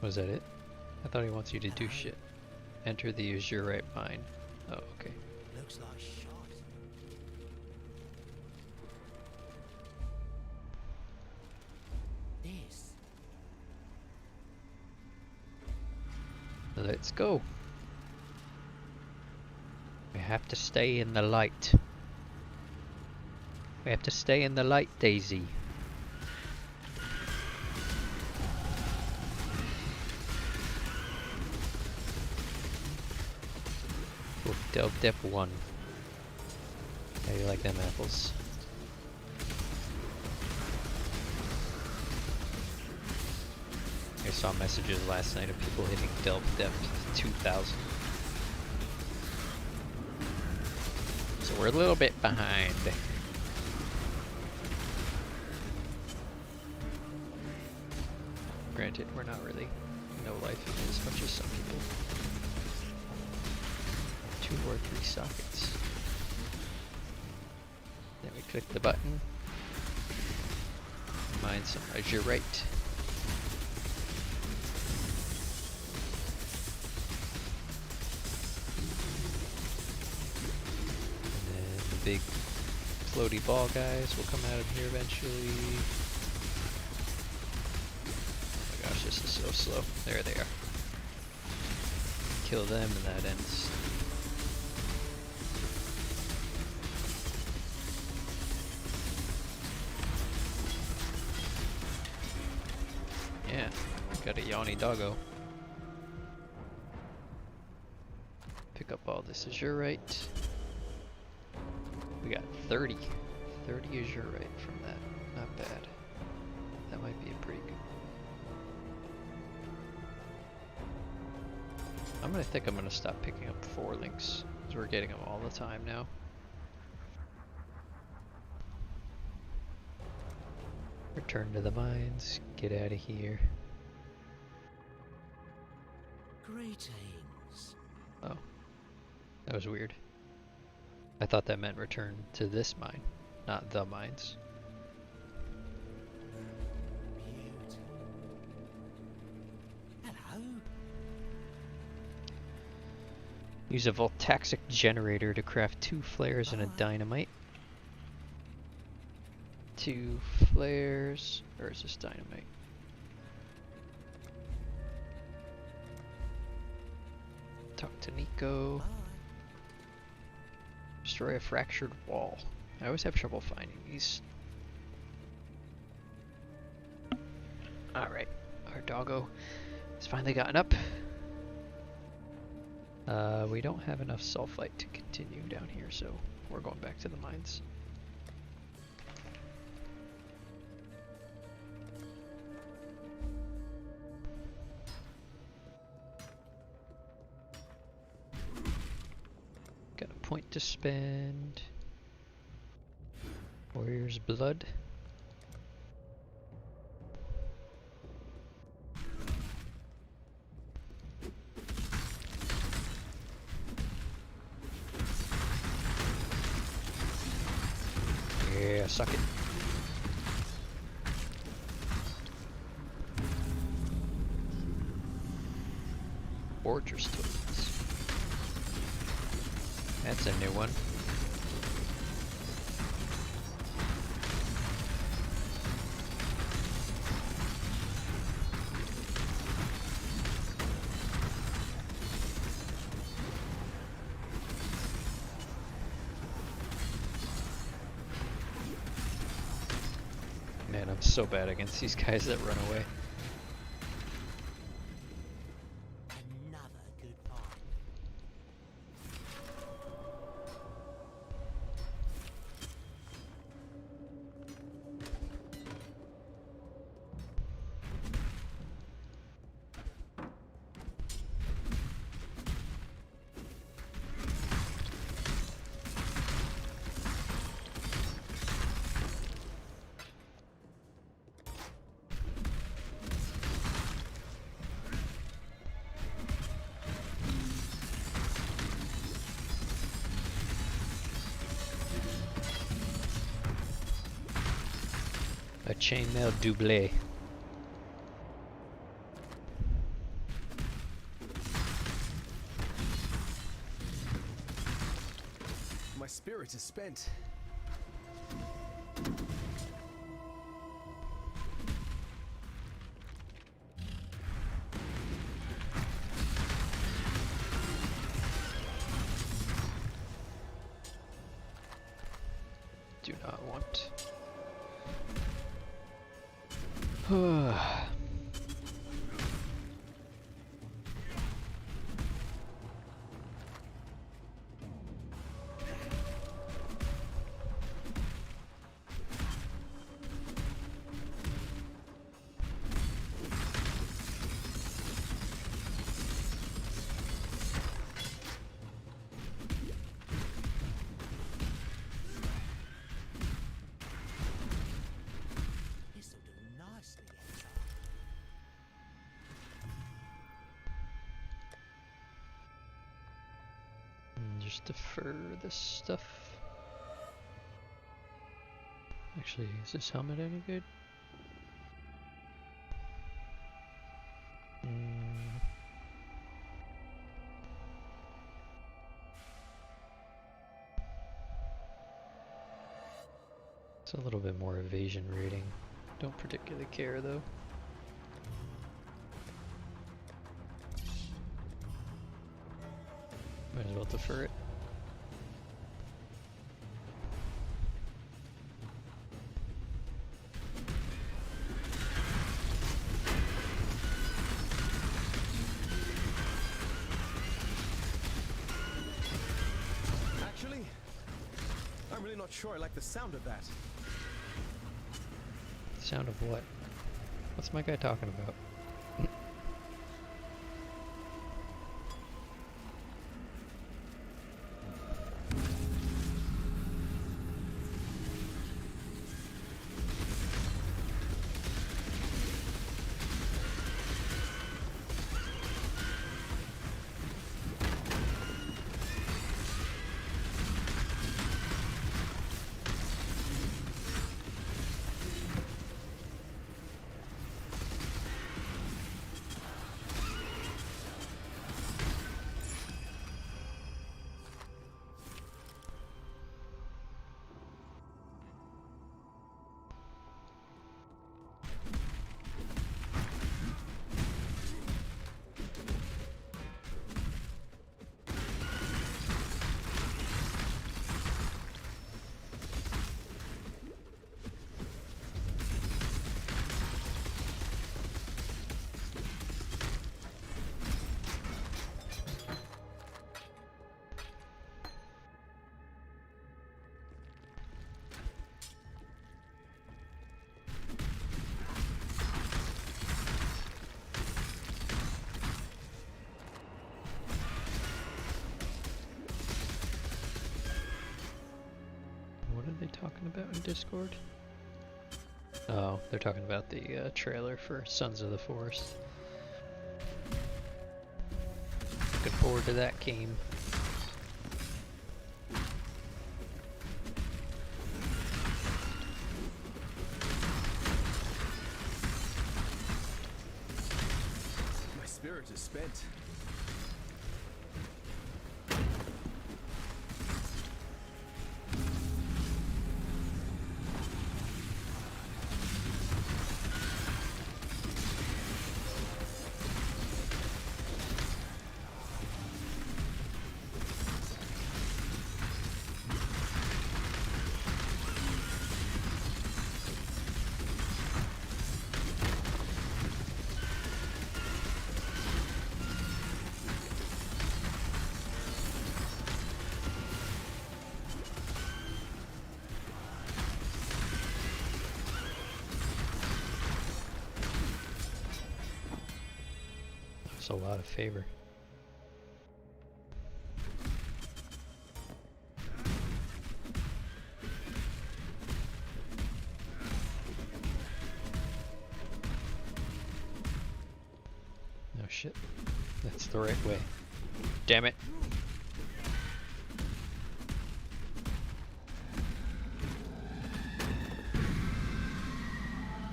Was that it? I thought he wants you to do shit. Enter the Azurite mine. Oh, okay. Looks like shot. This. Let's go. We have to stay in the light. We have to stay in the light, Daisy. Ooh, Delve Depth 1. How do you like them apples? I saw messages last night of people hitting Delve Depth 2000. So we're a little bit behind. Granted, we're not really no life as much as some people. 2 or 3 sockets. Then we click the button. Mine some Azurite. And then the big floaty ball guys will come out of here eventually. Oh my gosh, this is so slow. There they are. Kill them and that ends. Yeah, got a yawny doggo. Pick up all this Azurite. We got 30 Azurite from that. Not bad. That might be a pretty good. I'm gonna stop picking up 4 links, because we're getting them all the time now. Return to the mines, get out of here. Greetings. Oh, that was weird. I thought that meant return to this mine, not the mines. Beauty. Hello. Use a voltaxic generator to craft 2 flares and a dynamite. 2 flares, or is this dynamite? Talk to Nico. Bye. Destroy a fractured wall. I always have trouble finding these. Alright, our doggo has finally gotten up. We don't have enough sulfite to continue down here, so we're going back to the mines. Got a point to spend. Or Warrior's blood. Yeah, suck it. Fortress tokens. That's a new one. Man, I'm so bad against these guys that run away. Another good fight. A chainmail double. My spirit is spent. Do not want. This'll do nicely, Exile. Just defer this stuff. Actually, is this helmet any good? It's a little bit more evasion rating. Don't particularly care though. Might as well defer it. Actually, I'm really not sure I like the sound of that. Sound of what? What's my guy talking about? Discord? Oh, they're talking about the trailer for Sons of the Forest. Looking forward to that game. My spirit is spent. That's a lot of favor. No shit. That's the right way. Damn it.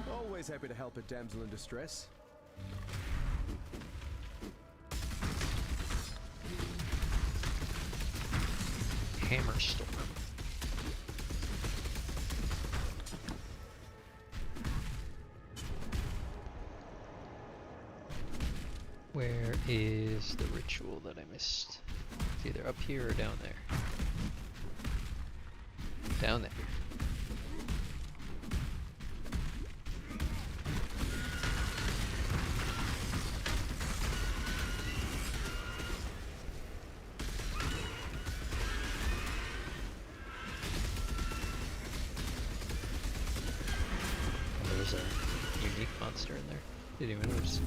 Always happy to help a damsel in distress. Hammer storm. Where is the ritual that I missed? It's either up here or down there. Down there. Oh, there's a unique monster in there. Didn't even notice.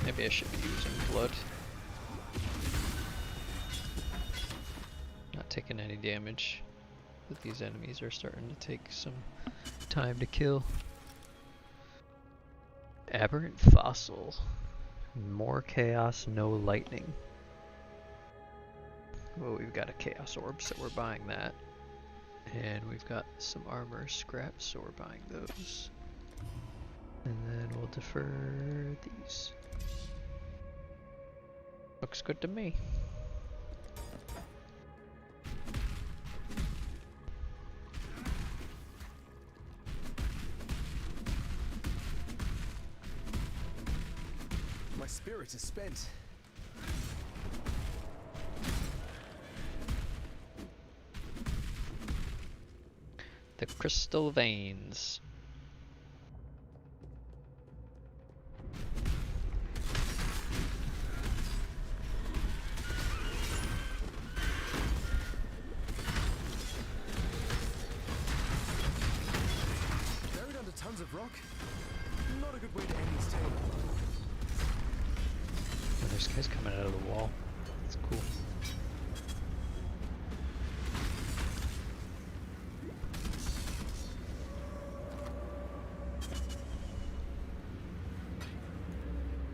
Maybe I should be using blood. Not taking any damage, but these enemies are starting to take some time to kill. Aberrant fossil. More chaos, no lightning. Well, we've got a chaos orb, so we're buying that. And we've got some armor scraps, so we're buying those. And then we'll defer these. Looks good to me. My spirit is spent. The crystal veins. Buried under tons of rock? Not a good way to end this tale. Oh, there's guys coming out of the wall. That's cool.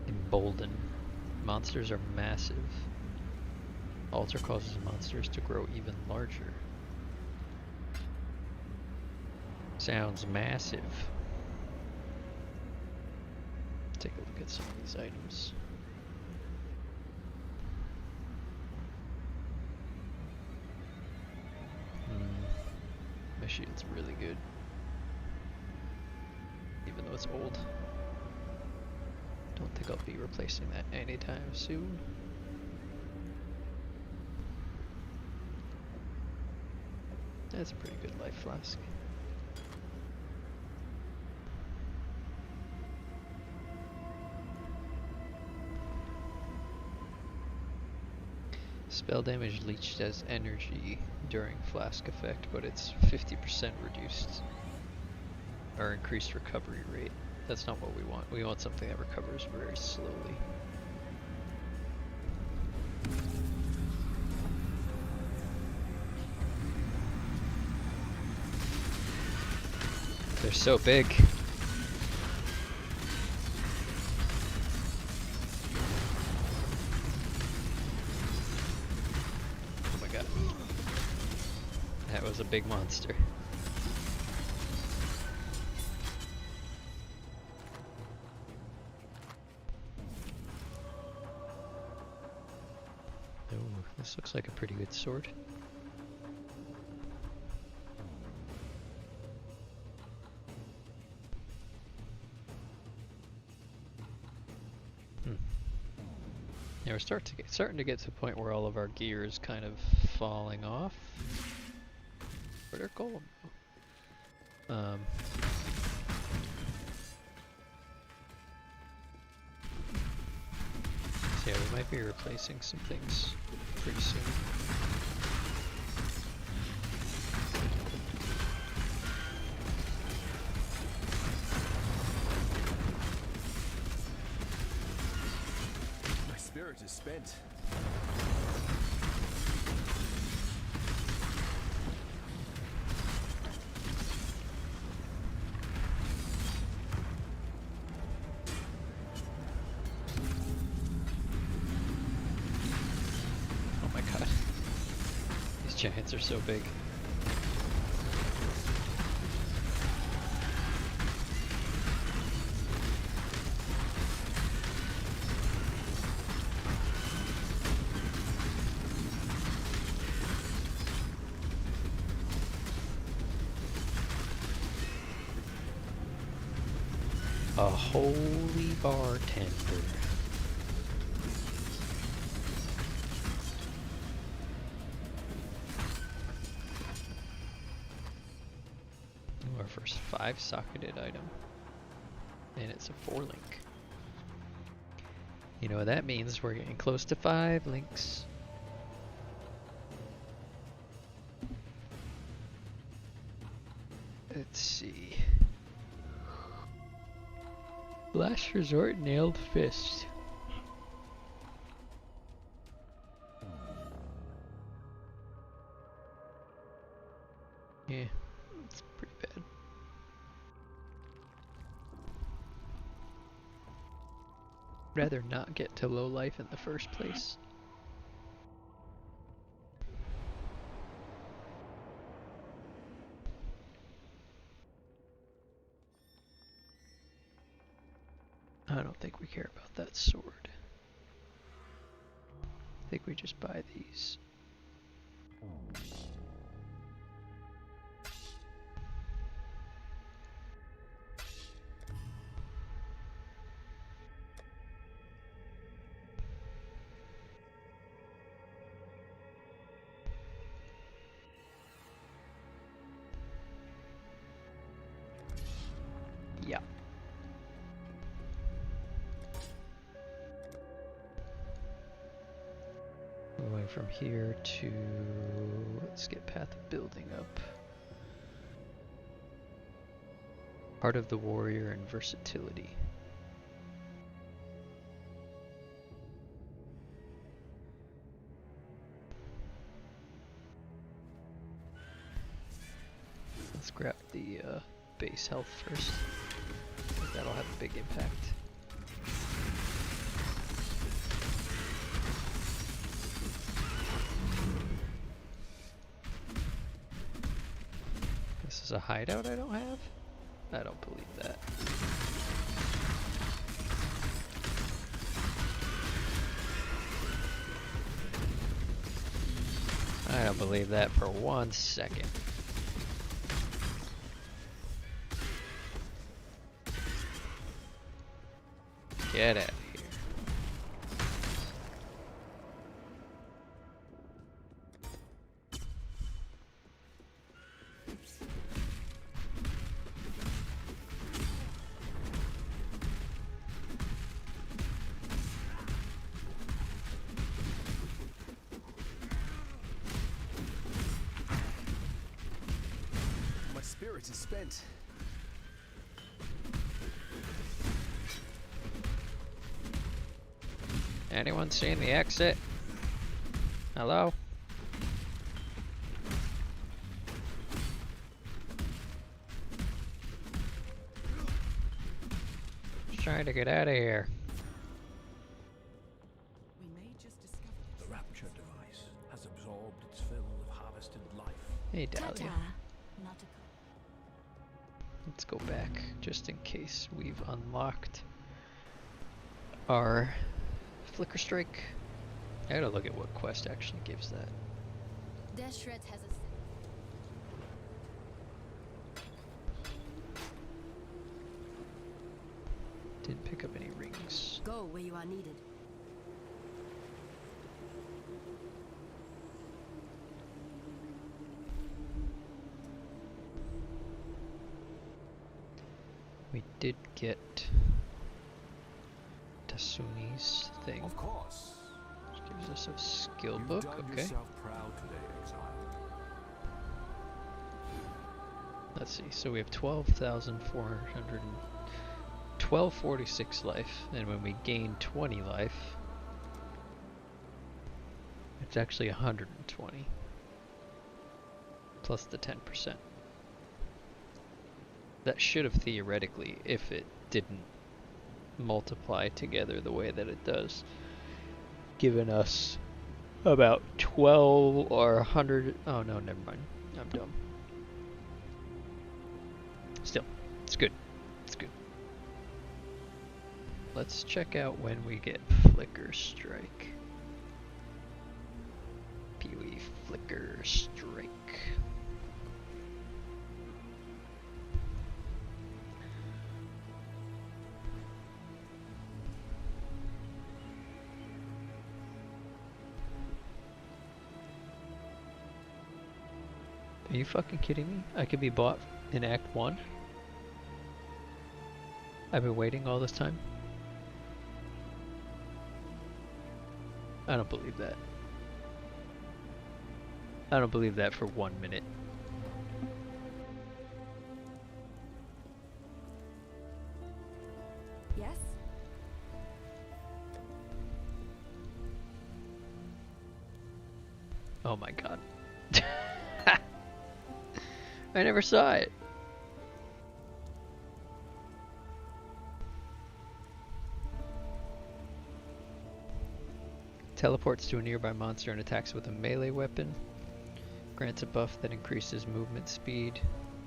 Embolden. Monsters are massive. Altar causes monsters to grow even larger. Sounds massive. Take a look at some of these items. My shield's really good. Even though it's old. Don't think I'll be replacing that anytime soon. That's a pretty good life flask. Spell damage leached as energy during flask effect, but it's 50% reduced. Or increased recovery rate. That's not what we want. We want something that recovers very slowly. They're so big. Oh my god. That was a big monster. Oh, this looks like a pretty good sword. Yeah, we're starting to get to the point where all of our gear is kind of falling off. Where'd our golem go? So yeah, we might be replacing some things pretty soon. My spirit is spent. Oh my god. These giants are so big. A holy bartender. Ooh, our first 5-socketed item. And it's a 4-link. You know what that means? We're getting close to 5 links. Let's see. Last resort nailed fist. Yeah, it's pretty bad. Rather not get to low life in the first place. I don't think we care about that sword. I think we just buy these. Yeah. Going from here to, let's get path of building up. Heart of the warrior and versatility. Let's grab the base health first. I think that'll have a big impact. This is a hideout I don't have? I don't believe that. I don't believe that for 1 second. Get out of here. Spirit is spent. Anyone seen the exit? Hello? Just trying to get out of here. We may just discover The rapture device has absorbed its fill of harvested life. Hey, Ta-ta, Dahlia. nautical. Let's go back just in case we've unlocked our Flicker Strike. I gotta look at what quest actually gives that. Death Shreds has a Didn't pick up any rings. go where you are needed. We did get Tasuni's thing. Of course. Which gives us a skill You've book, done okay. yourself proud today, Exile. Let's see, so we have 1246 life, and when we gain 20 life, it's actually 120. Plus the 10%. That should have theoretically, if it didn't multiply together the way that it does, given us about 12 or 100. Oh no, never mind. I'm dumb. Still, it's good. It's good. Let's check out when we get Flicker Strike. Pee-wee Flicker Strike. Are you fucking kidding me? I could be bought in Act 1? I've been waiting all this time? I don't believe that. I don't believe that for 1 minute. Yes? Oh my god. I never saw it. Teleports to a nearby monster and attacks with a melee weapon. Grants a buff that increases movement speed.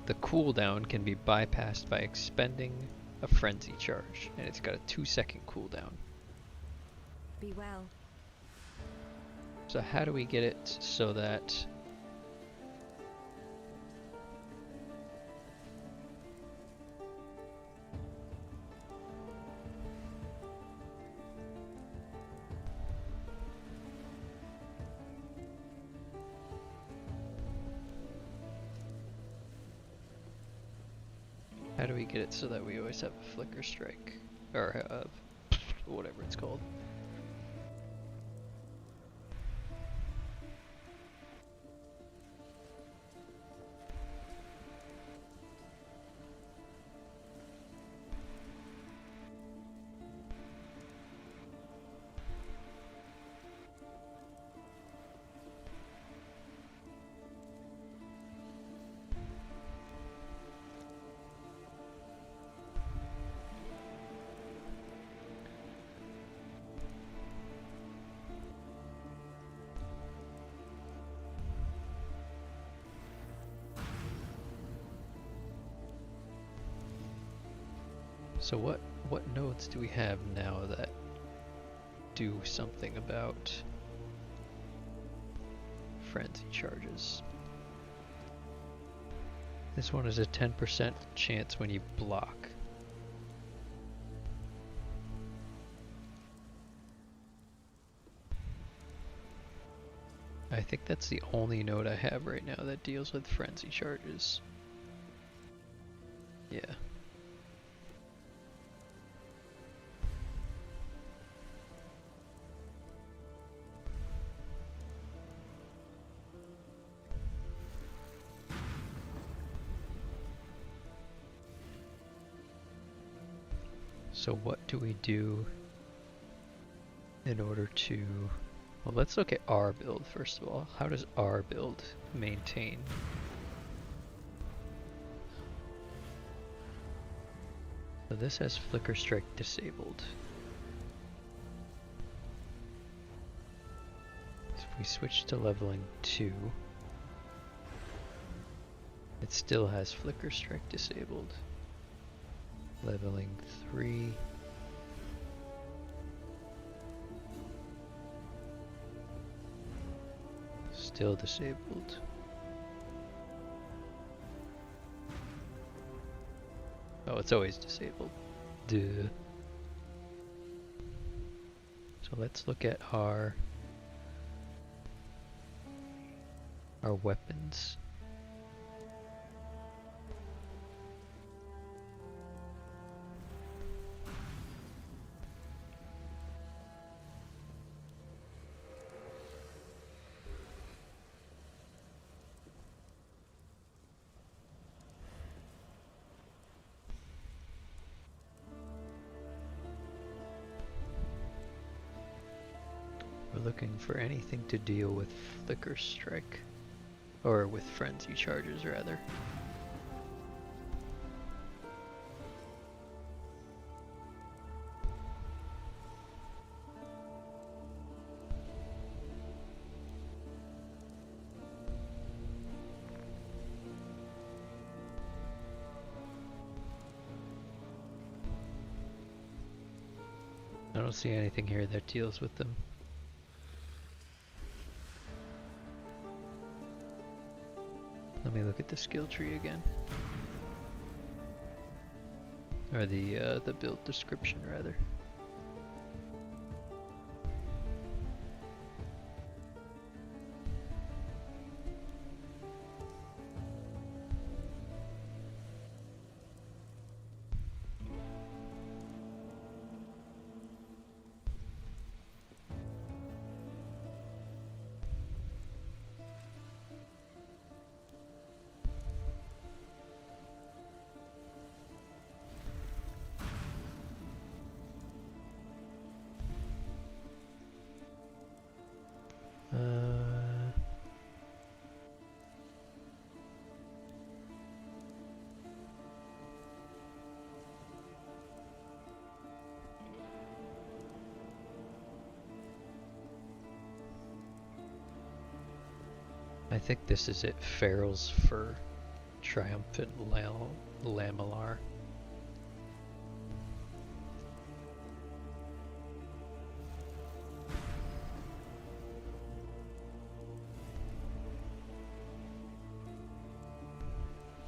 The cooldown can be bypassed by expending a frenzy charge, and it's got a 2-second cooldown. Be well. So how do we get it so that we always have a Flicker Strike? Or whatever it's called. So what nodes do we have now that do something about frenzy charges? This one is a 10% chance when you block. I think that's the only node I have right now that deals with frenzy charges. Yeah. So what do we do in order to... Well, let's look at our build first of all. How does our build maintain? So this has Flicker Strike disabled. So if we switch to leveling 2, it still has Flicker Strike disabled. Leveling 3. Still disabled. Oh, it's always disabled. Duh. So let's look at our weapons. We're looking for anything to deal with Flicker Strike. Or with Frenzy Charges, rather. I don't see anything here that deals with them. Let me look at the skill tree again. Or the build description, rather. I think this is it. Feral's Fur. Triumphant Lamellar.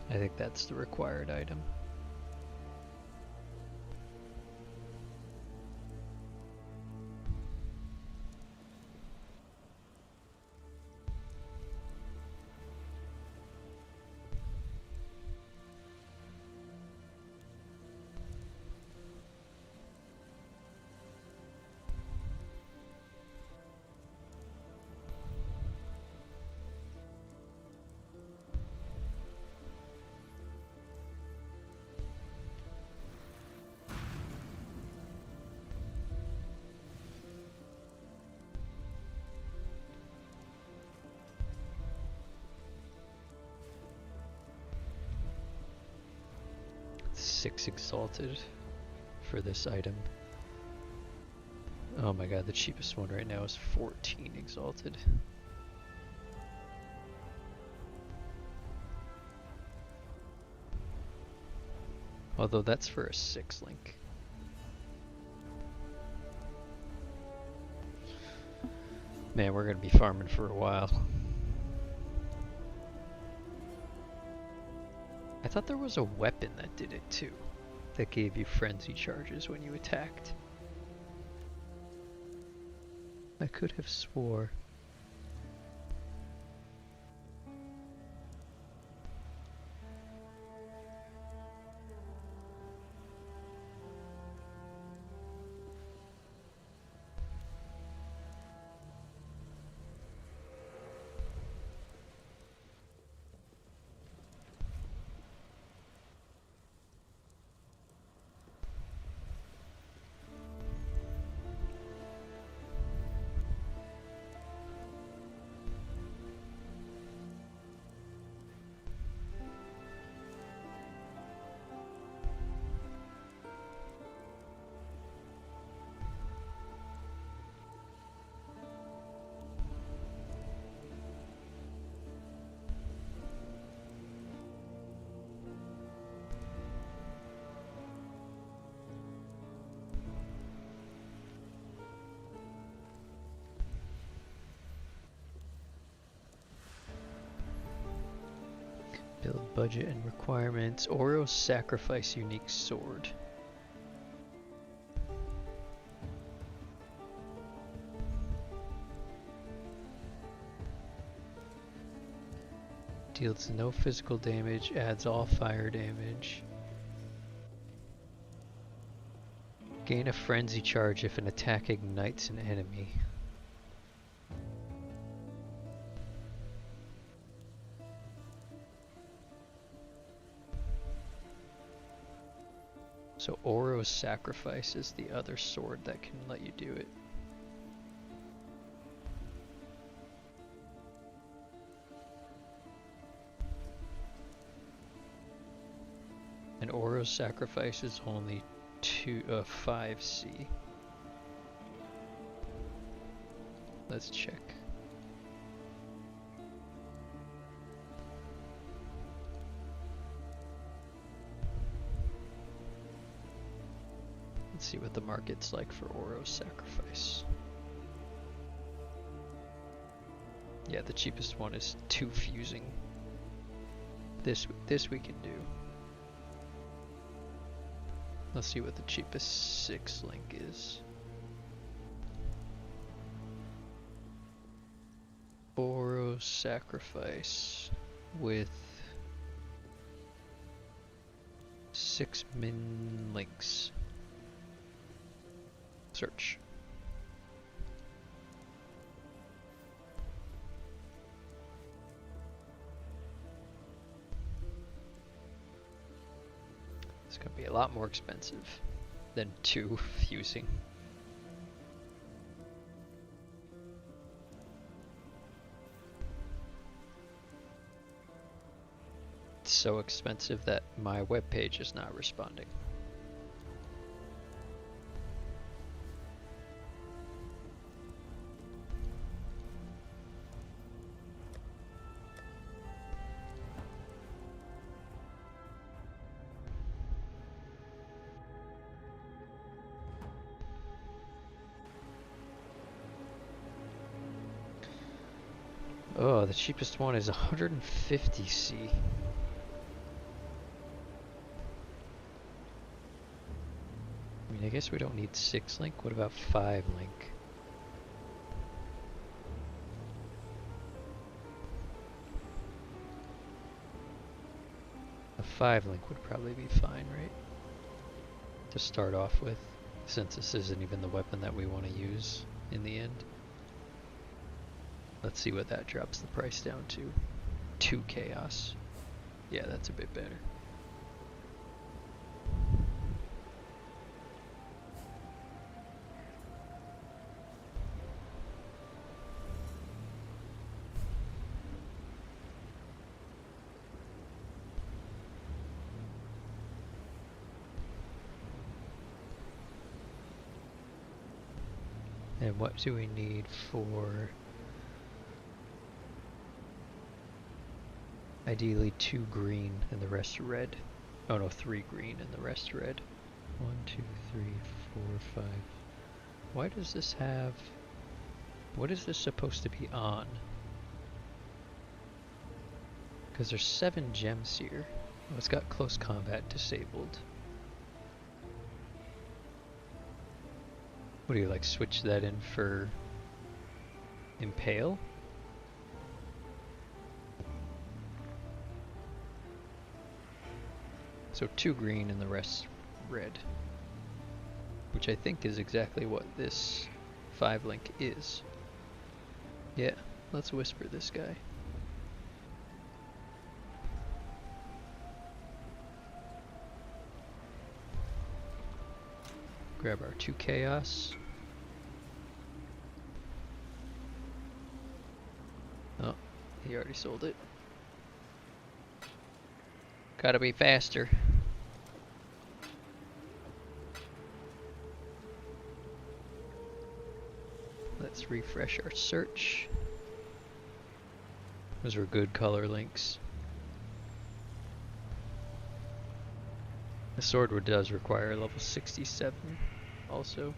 I think that's the required item. Six exalted for this item. Oh my god, the cheapest one right now is 14 exalted. Although that's for a 6 link. Man, we're gonna be farming for a while. I thought there was a weapon that did it too, that gave you frenzy charges when you attacked. I could have swore. Budget and requirements. Oro's Sacrifice unique sword. Deals no physical damage, adds all fire damage. Gain a frenzy charge if an attack ignites an enemy. So Oro's Sacrifice is the other sword that can let you do it. And Oro's Sacrifice is only 5C. Let's check. Let's see what the market's like for Oro's Sacrifice. Yeah, the cheapest one is 2 fusing. This we can do. Let's see what the cheapest 6 link is. Oro's Sacrifice with 6 min links. Search. It's gonna be a lot more expensive than 2 fusing. It's so expensive that my webpage is not responding. Oh, the cheapest one is 150C. I mean, I guess we don't need 6 link. What about 5 link? A 5 link would probably be fine, right? To start off with, since this isn't even the weapon that we want to use in the end. Let's see what that drops the price down to. 2 chaos. Yeah, that's a bit better. And what do we need for... Ideally 2 green and the rest red. Oh no, 3 green and the rest red. 1, 2, 3, 4, 5. Why does this have... What is this supposed to be on? Because there's 7 gems here. Oh, it's got close combat disabled. What do you like, switch that in for Impale? So 2 green and the rest red. Which I think is exactly what this 5 link is. Yeah, let's whisper this guy. Grab our 2 chaos. Oh, he already sold it. Gotta be faster. Let's refresh our search. Those were good color links. The sword does require level 67 also.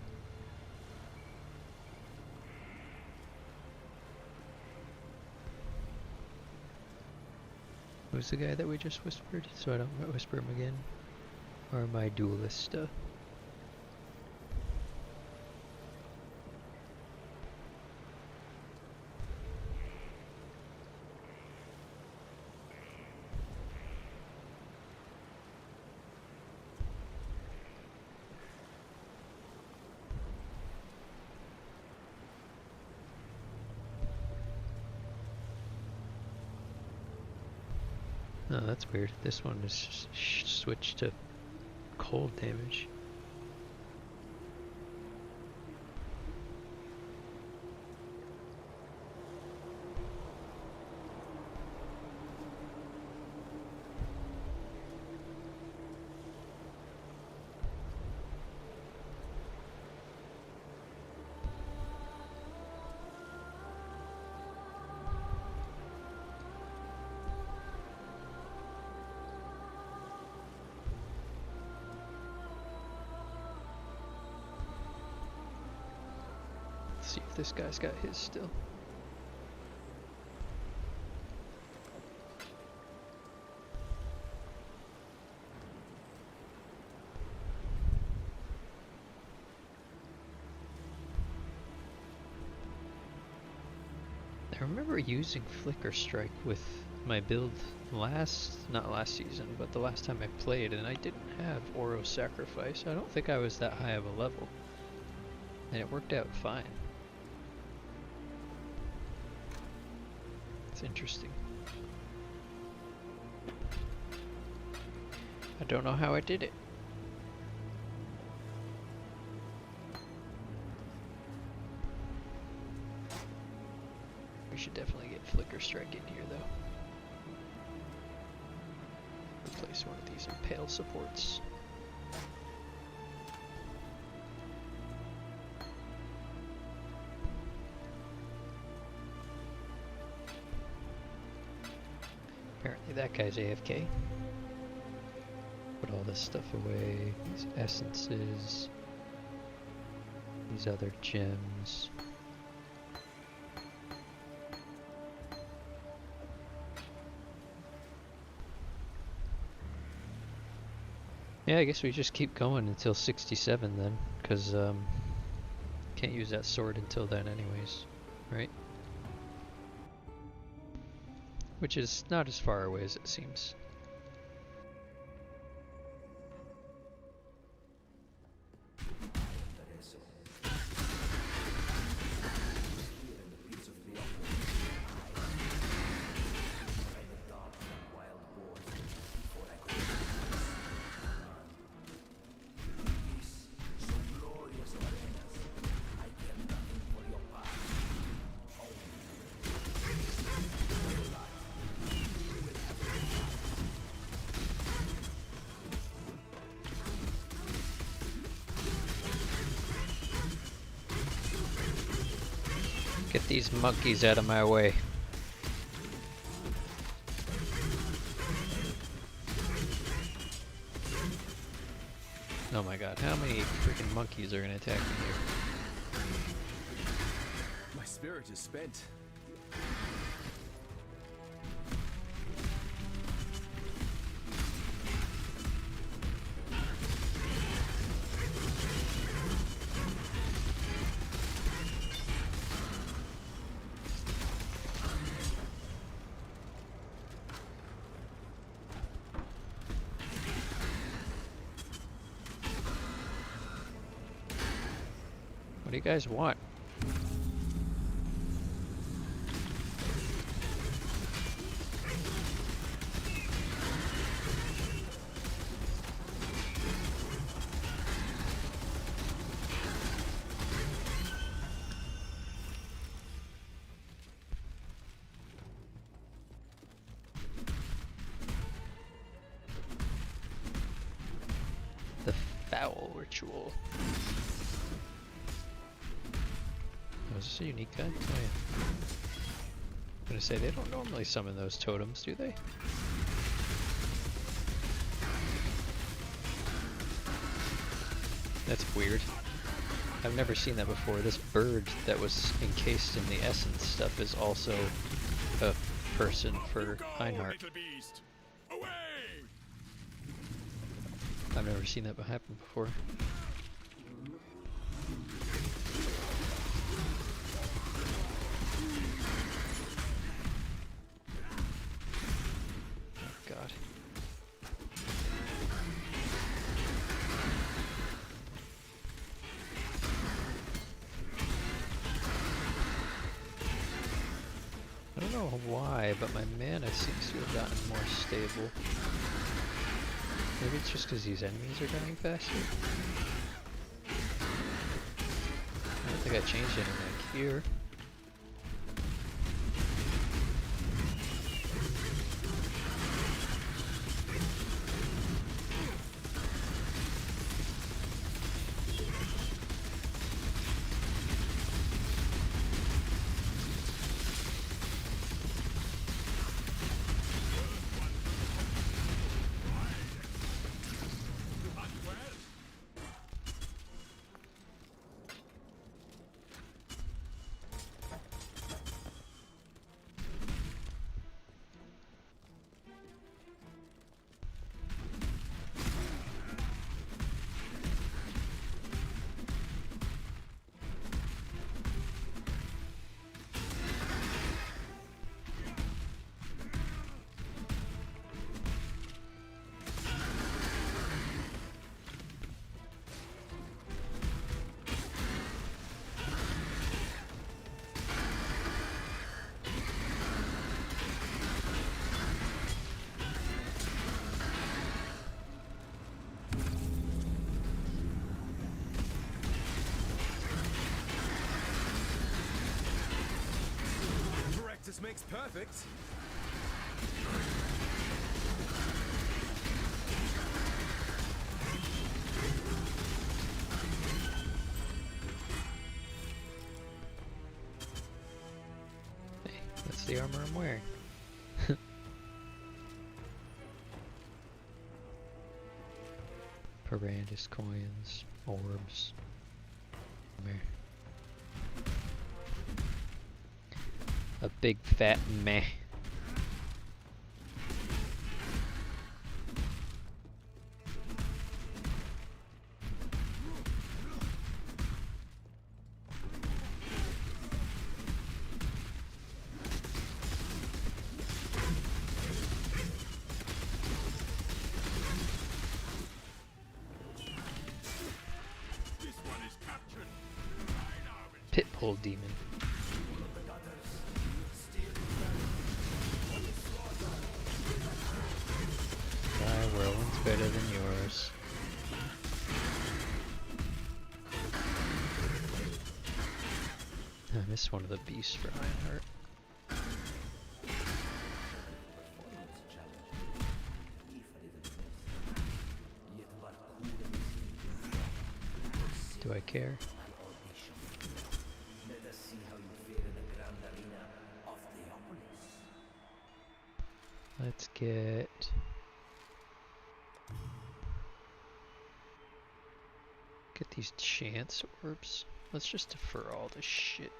Who's the guy that we just whispered? So I don't whisper him again. Or my duelista. Oh, that's weird. This one is switched to cold damage. See if this guy's got his still. I remember using Flicker Strike with my build not last season, but the last time I played, and I didn't have Oro Sacrifice. I don't think I was that high of a level. And it worked out fine. It's interesting. I don't know how I did it. We should definitely get Flicker Strike in here though. Replace one of these Impale supports. Apparently that guy's AFK. Put all this stuff away. These essences. These other gems. Yeah, I guess we just keep going until 67 then, because can't use that sword until then anyways, right? Which is not as far away as it seems. Get these monkeys out of my way. Oh my god, how many freaking monkeys are gonna attack me here? My spirit is spent. What do you guys want? The foul ritual. Oh, is this a unique guy? Oh yeah. I'm gonna say they don't normally summon those totems, do they? That's weird. I've never seen that before. This bird that was encased in the essence stuff is also a person for Go, Einhart. little beast. Away! I've never seen that happen before. Oh god. I don't know why, but my mana seems to have gotten more stable. Maybe it's just because these enemies are dying faster? I don't think I changed anything here. Practice makes perfect. Hey, that's the armor I'm wearing. Parandus coins, orbs. A big fat meh. This one is captured. Pitbull demon. My whirlwind's better than yours. I missed one of the beasts for Ironheart. Do I care? Let's get these chance orbs. Let's just defer all this shit.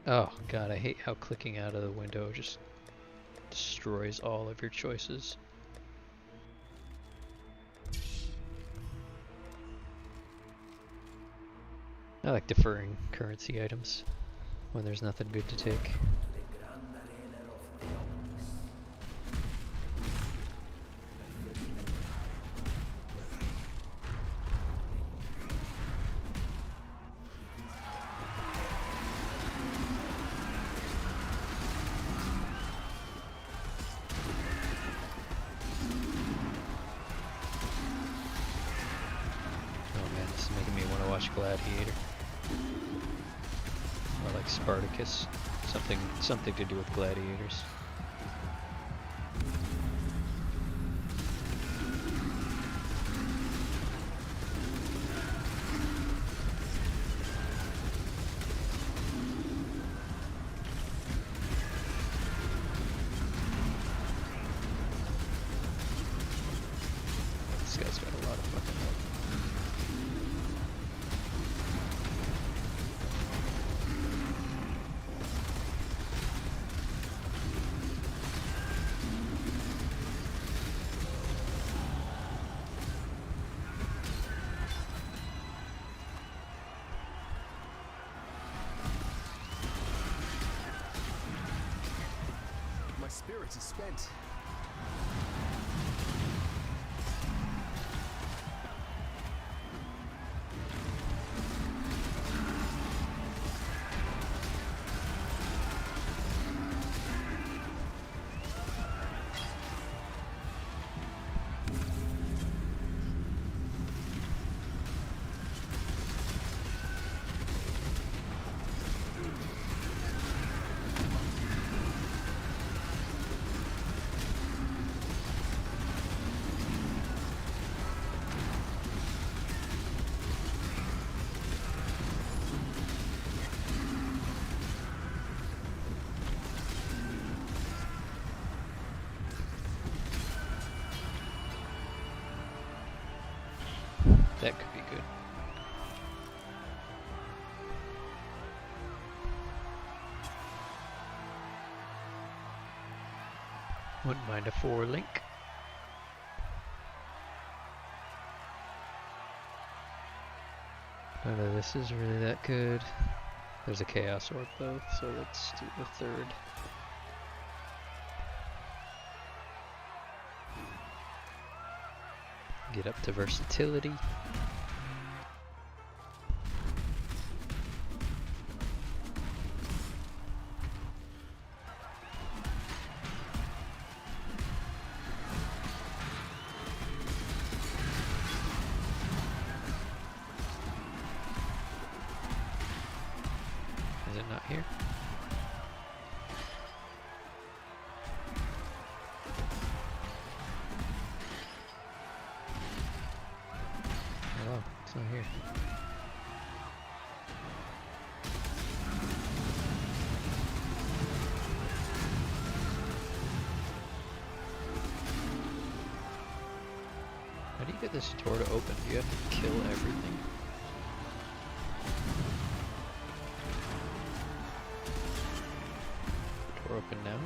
Oh god, I hate how clicking out of the window just destroys all of your choices. I like deferring currency items when there's nothing good to take. Oh man, this is making me want to watch Gladiator. Or like Spartacus. Something to do with gladiators. This guy's got a lot of fucking health. spirit is spent. That could be good. Wouldn't mind a 4 link. None of this is really that good. There's a Chaos Orb though, so let's do the 3rd. Get up to versatility. Is it not here? Oh, it's not here. How do you get this door to open? Do you have to kill everything? Door open now?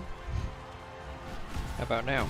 How about now?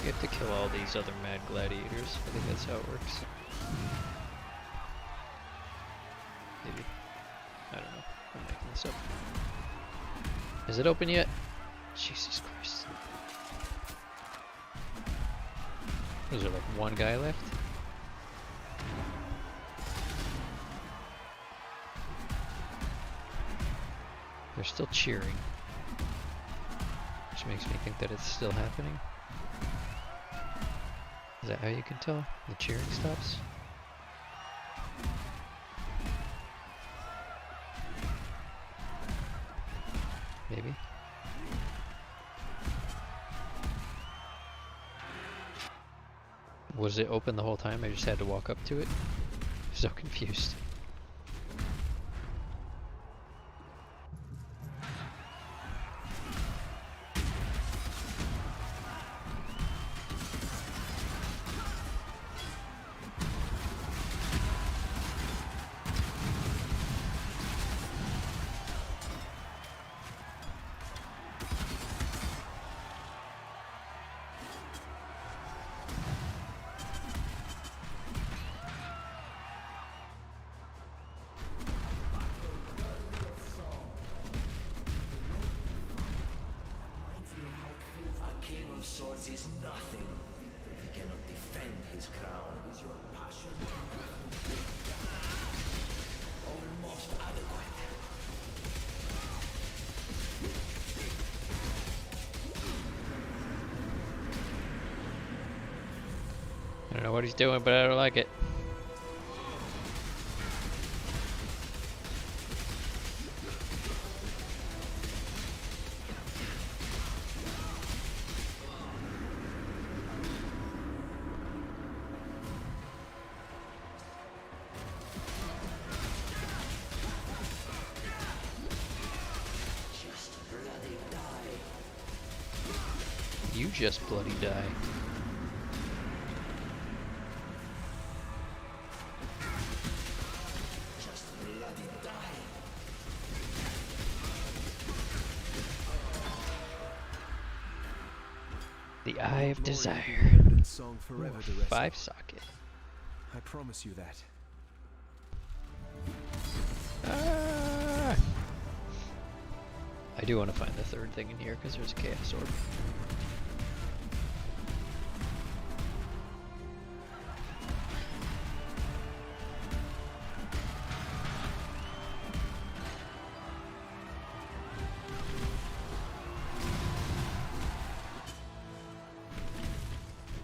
You have to kill all these other mad gladiators. I think that's how it works. Maybe. I don't know. I'm making this up. Is it open yet? Jesus Christ. Is there like one guy left? They're still cheering. Which makes me think that it's still happening. Is that how you can tell? The cheering stops? Maybe. Was it open the whole time? I just had to walk up to it? So confused. Swords is nothing if he cannot defend his crown. Is your passion almost adequate? I don't know what he's doing, but I don't like it. just bloody die. Just bloody die. The Eye of Lord Mori will be Desire. remembered in song forever, Duressa. 5 socket. I promise you that. Ah! I do want to find the third thing in here because there's a Chaos Orb.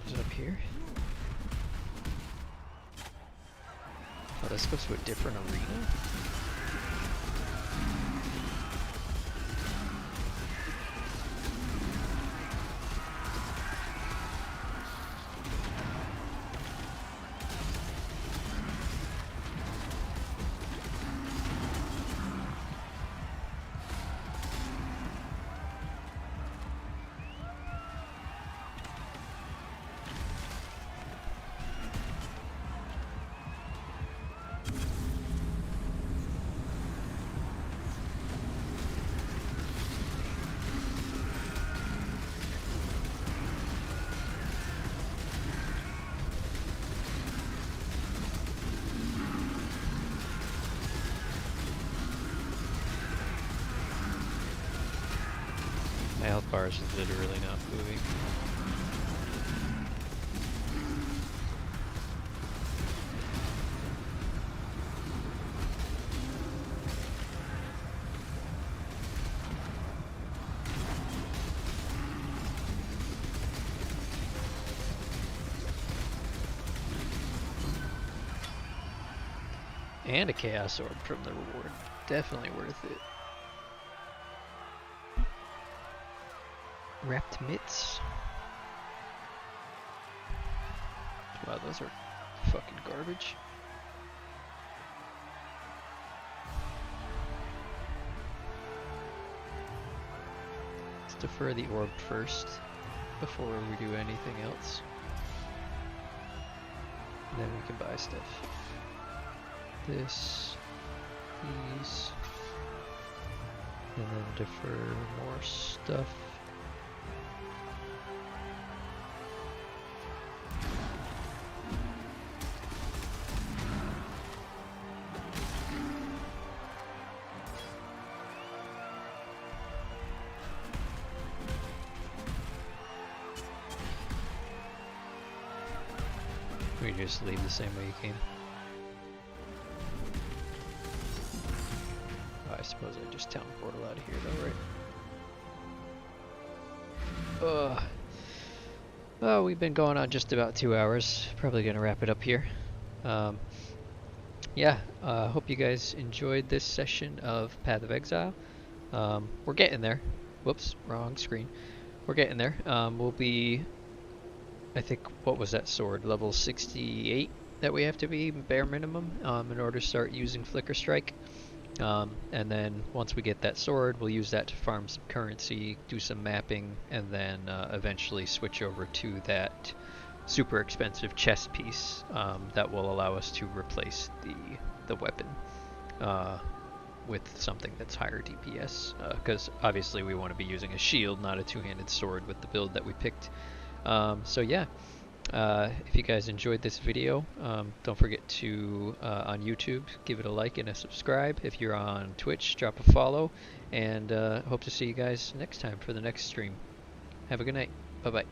Is it up here? Oh, this goes to a different arena? My health bar is literally not moving. And a Chaos Orb from the reward. Definitely worth it. Wrapped mitts. Wow, those are fucking garbage. Let's defer the orb first before we do anything else. And then we can buy stuff. This, these, and then defer more stuff. We just leave the same way you came. Oh, I suppose I just town portal out of here though, right? Well, we've been going on just about 2 hours. Probably gonna wrap it up here. Yeah, hope you guys enjoyed this session of Path of Exile. We're getting there. Whoops, wrong screen. We're getting there. We'll be, I think, what was that sword? Level 68 that we have to be, bare minimum, in order to start using Flicker Strike. And then once we get that sword, we'll use that to farm some currency, do some mapping, and then eventually switch over to that super expensive chest piece that will allow us to replace the weapon with something that's higher DPS, because obviously we want to be using a shield, not a two-handed sword with the build that we picked. So yeah, if you guys enjoyed this video, don't forget to, on YouTube, give it a like and a subscribe. If you're on Twitch, drop a follow, and hope to see you guys next time for the next stream. Have a good night. Bye-bye.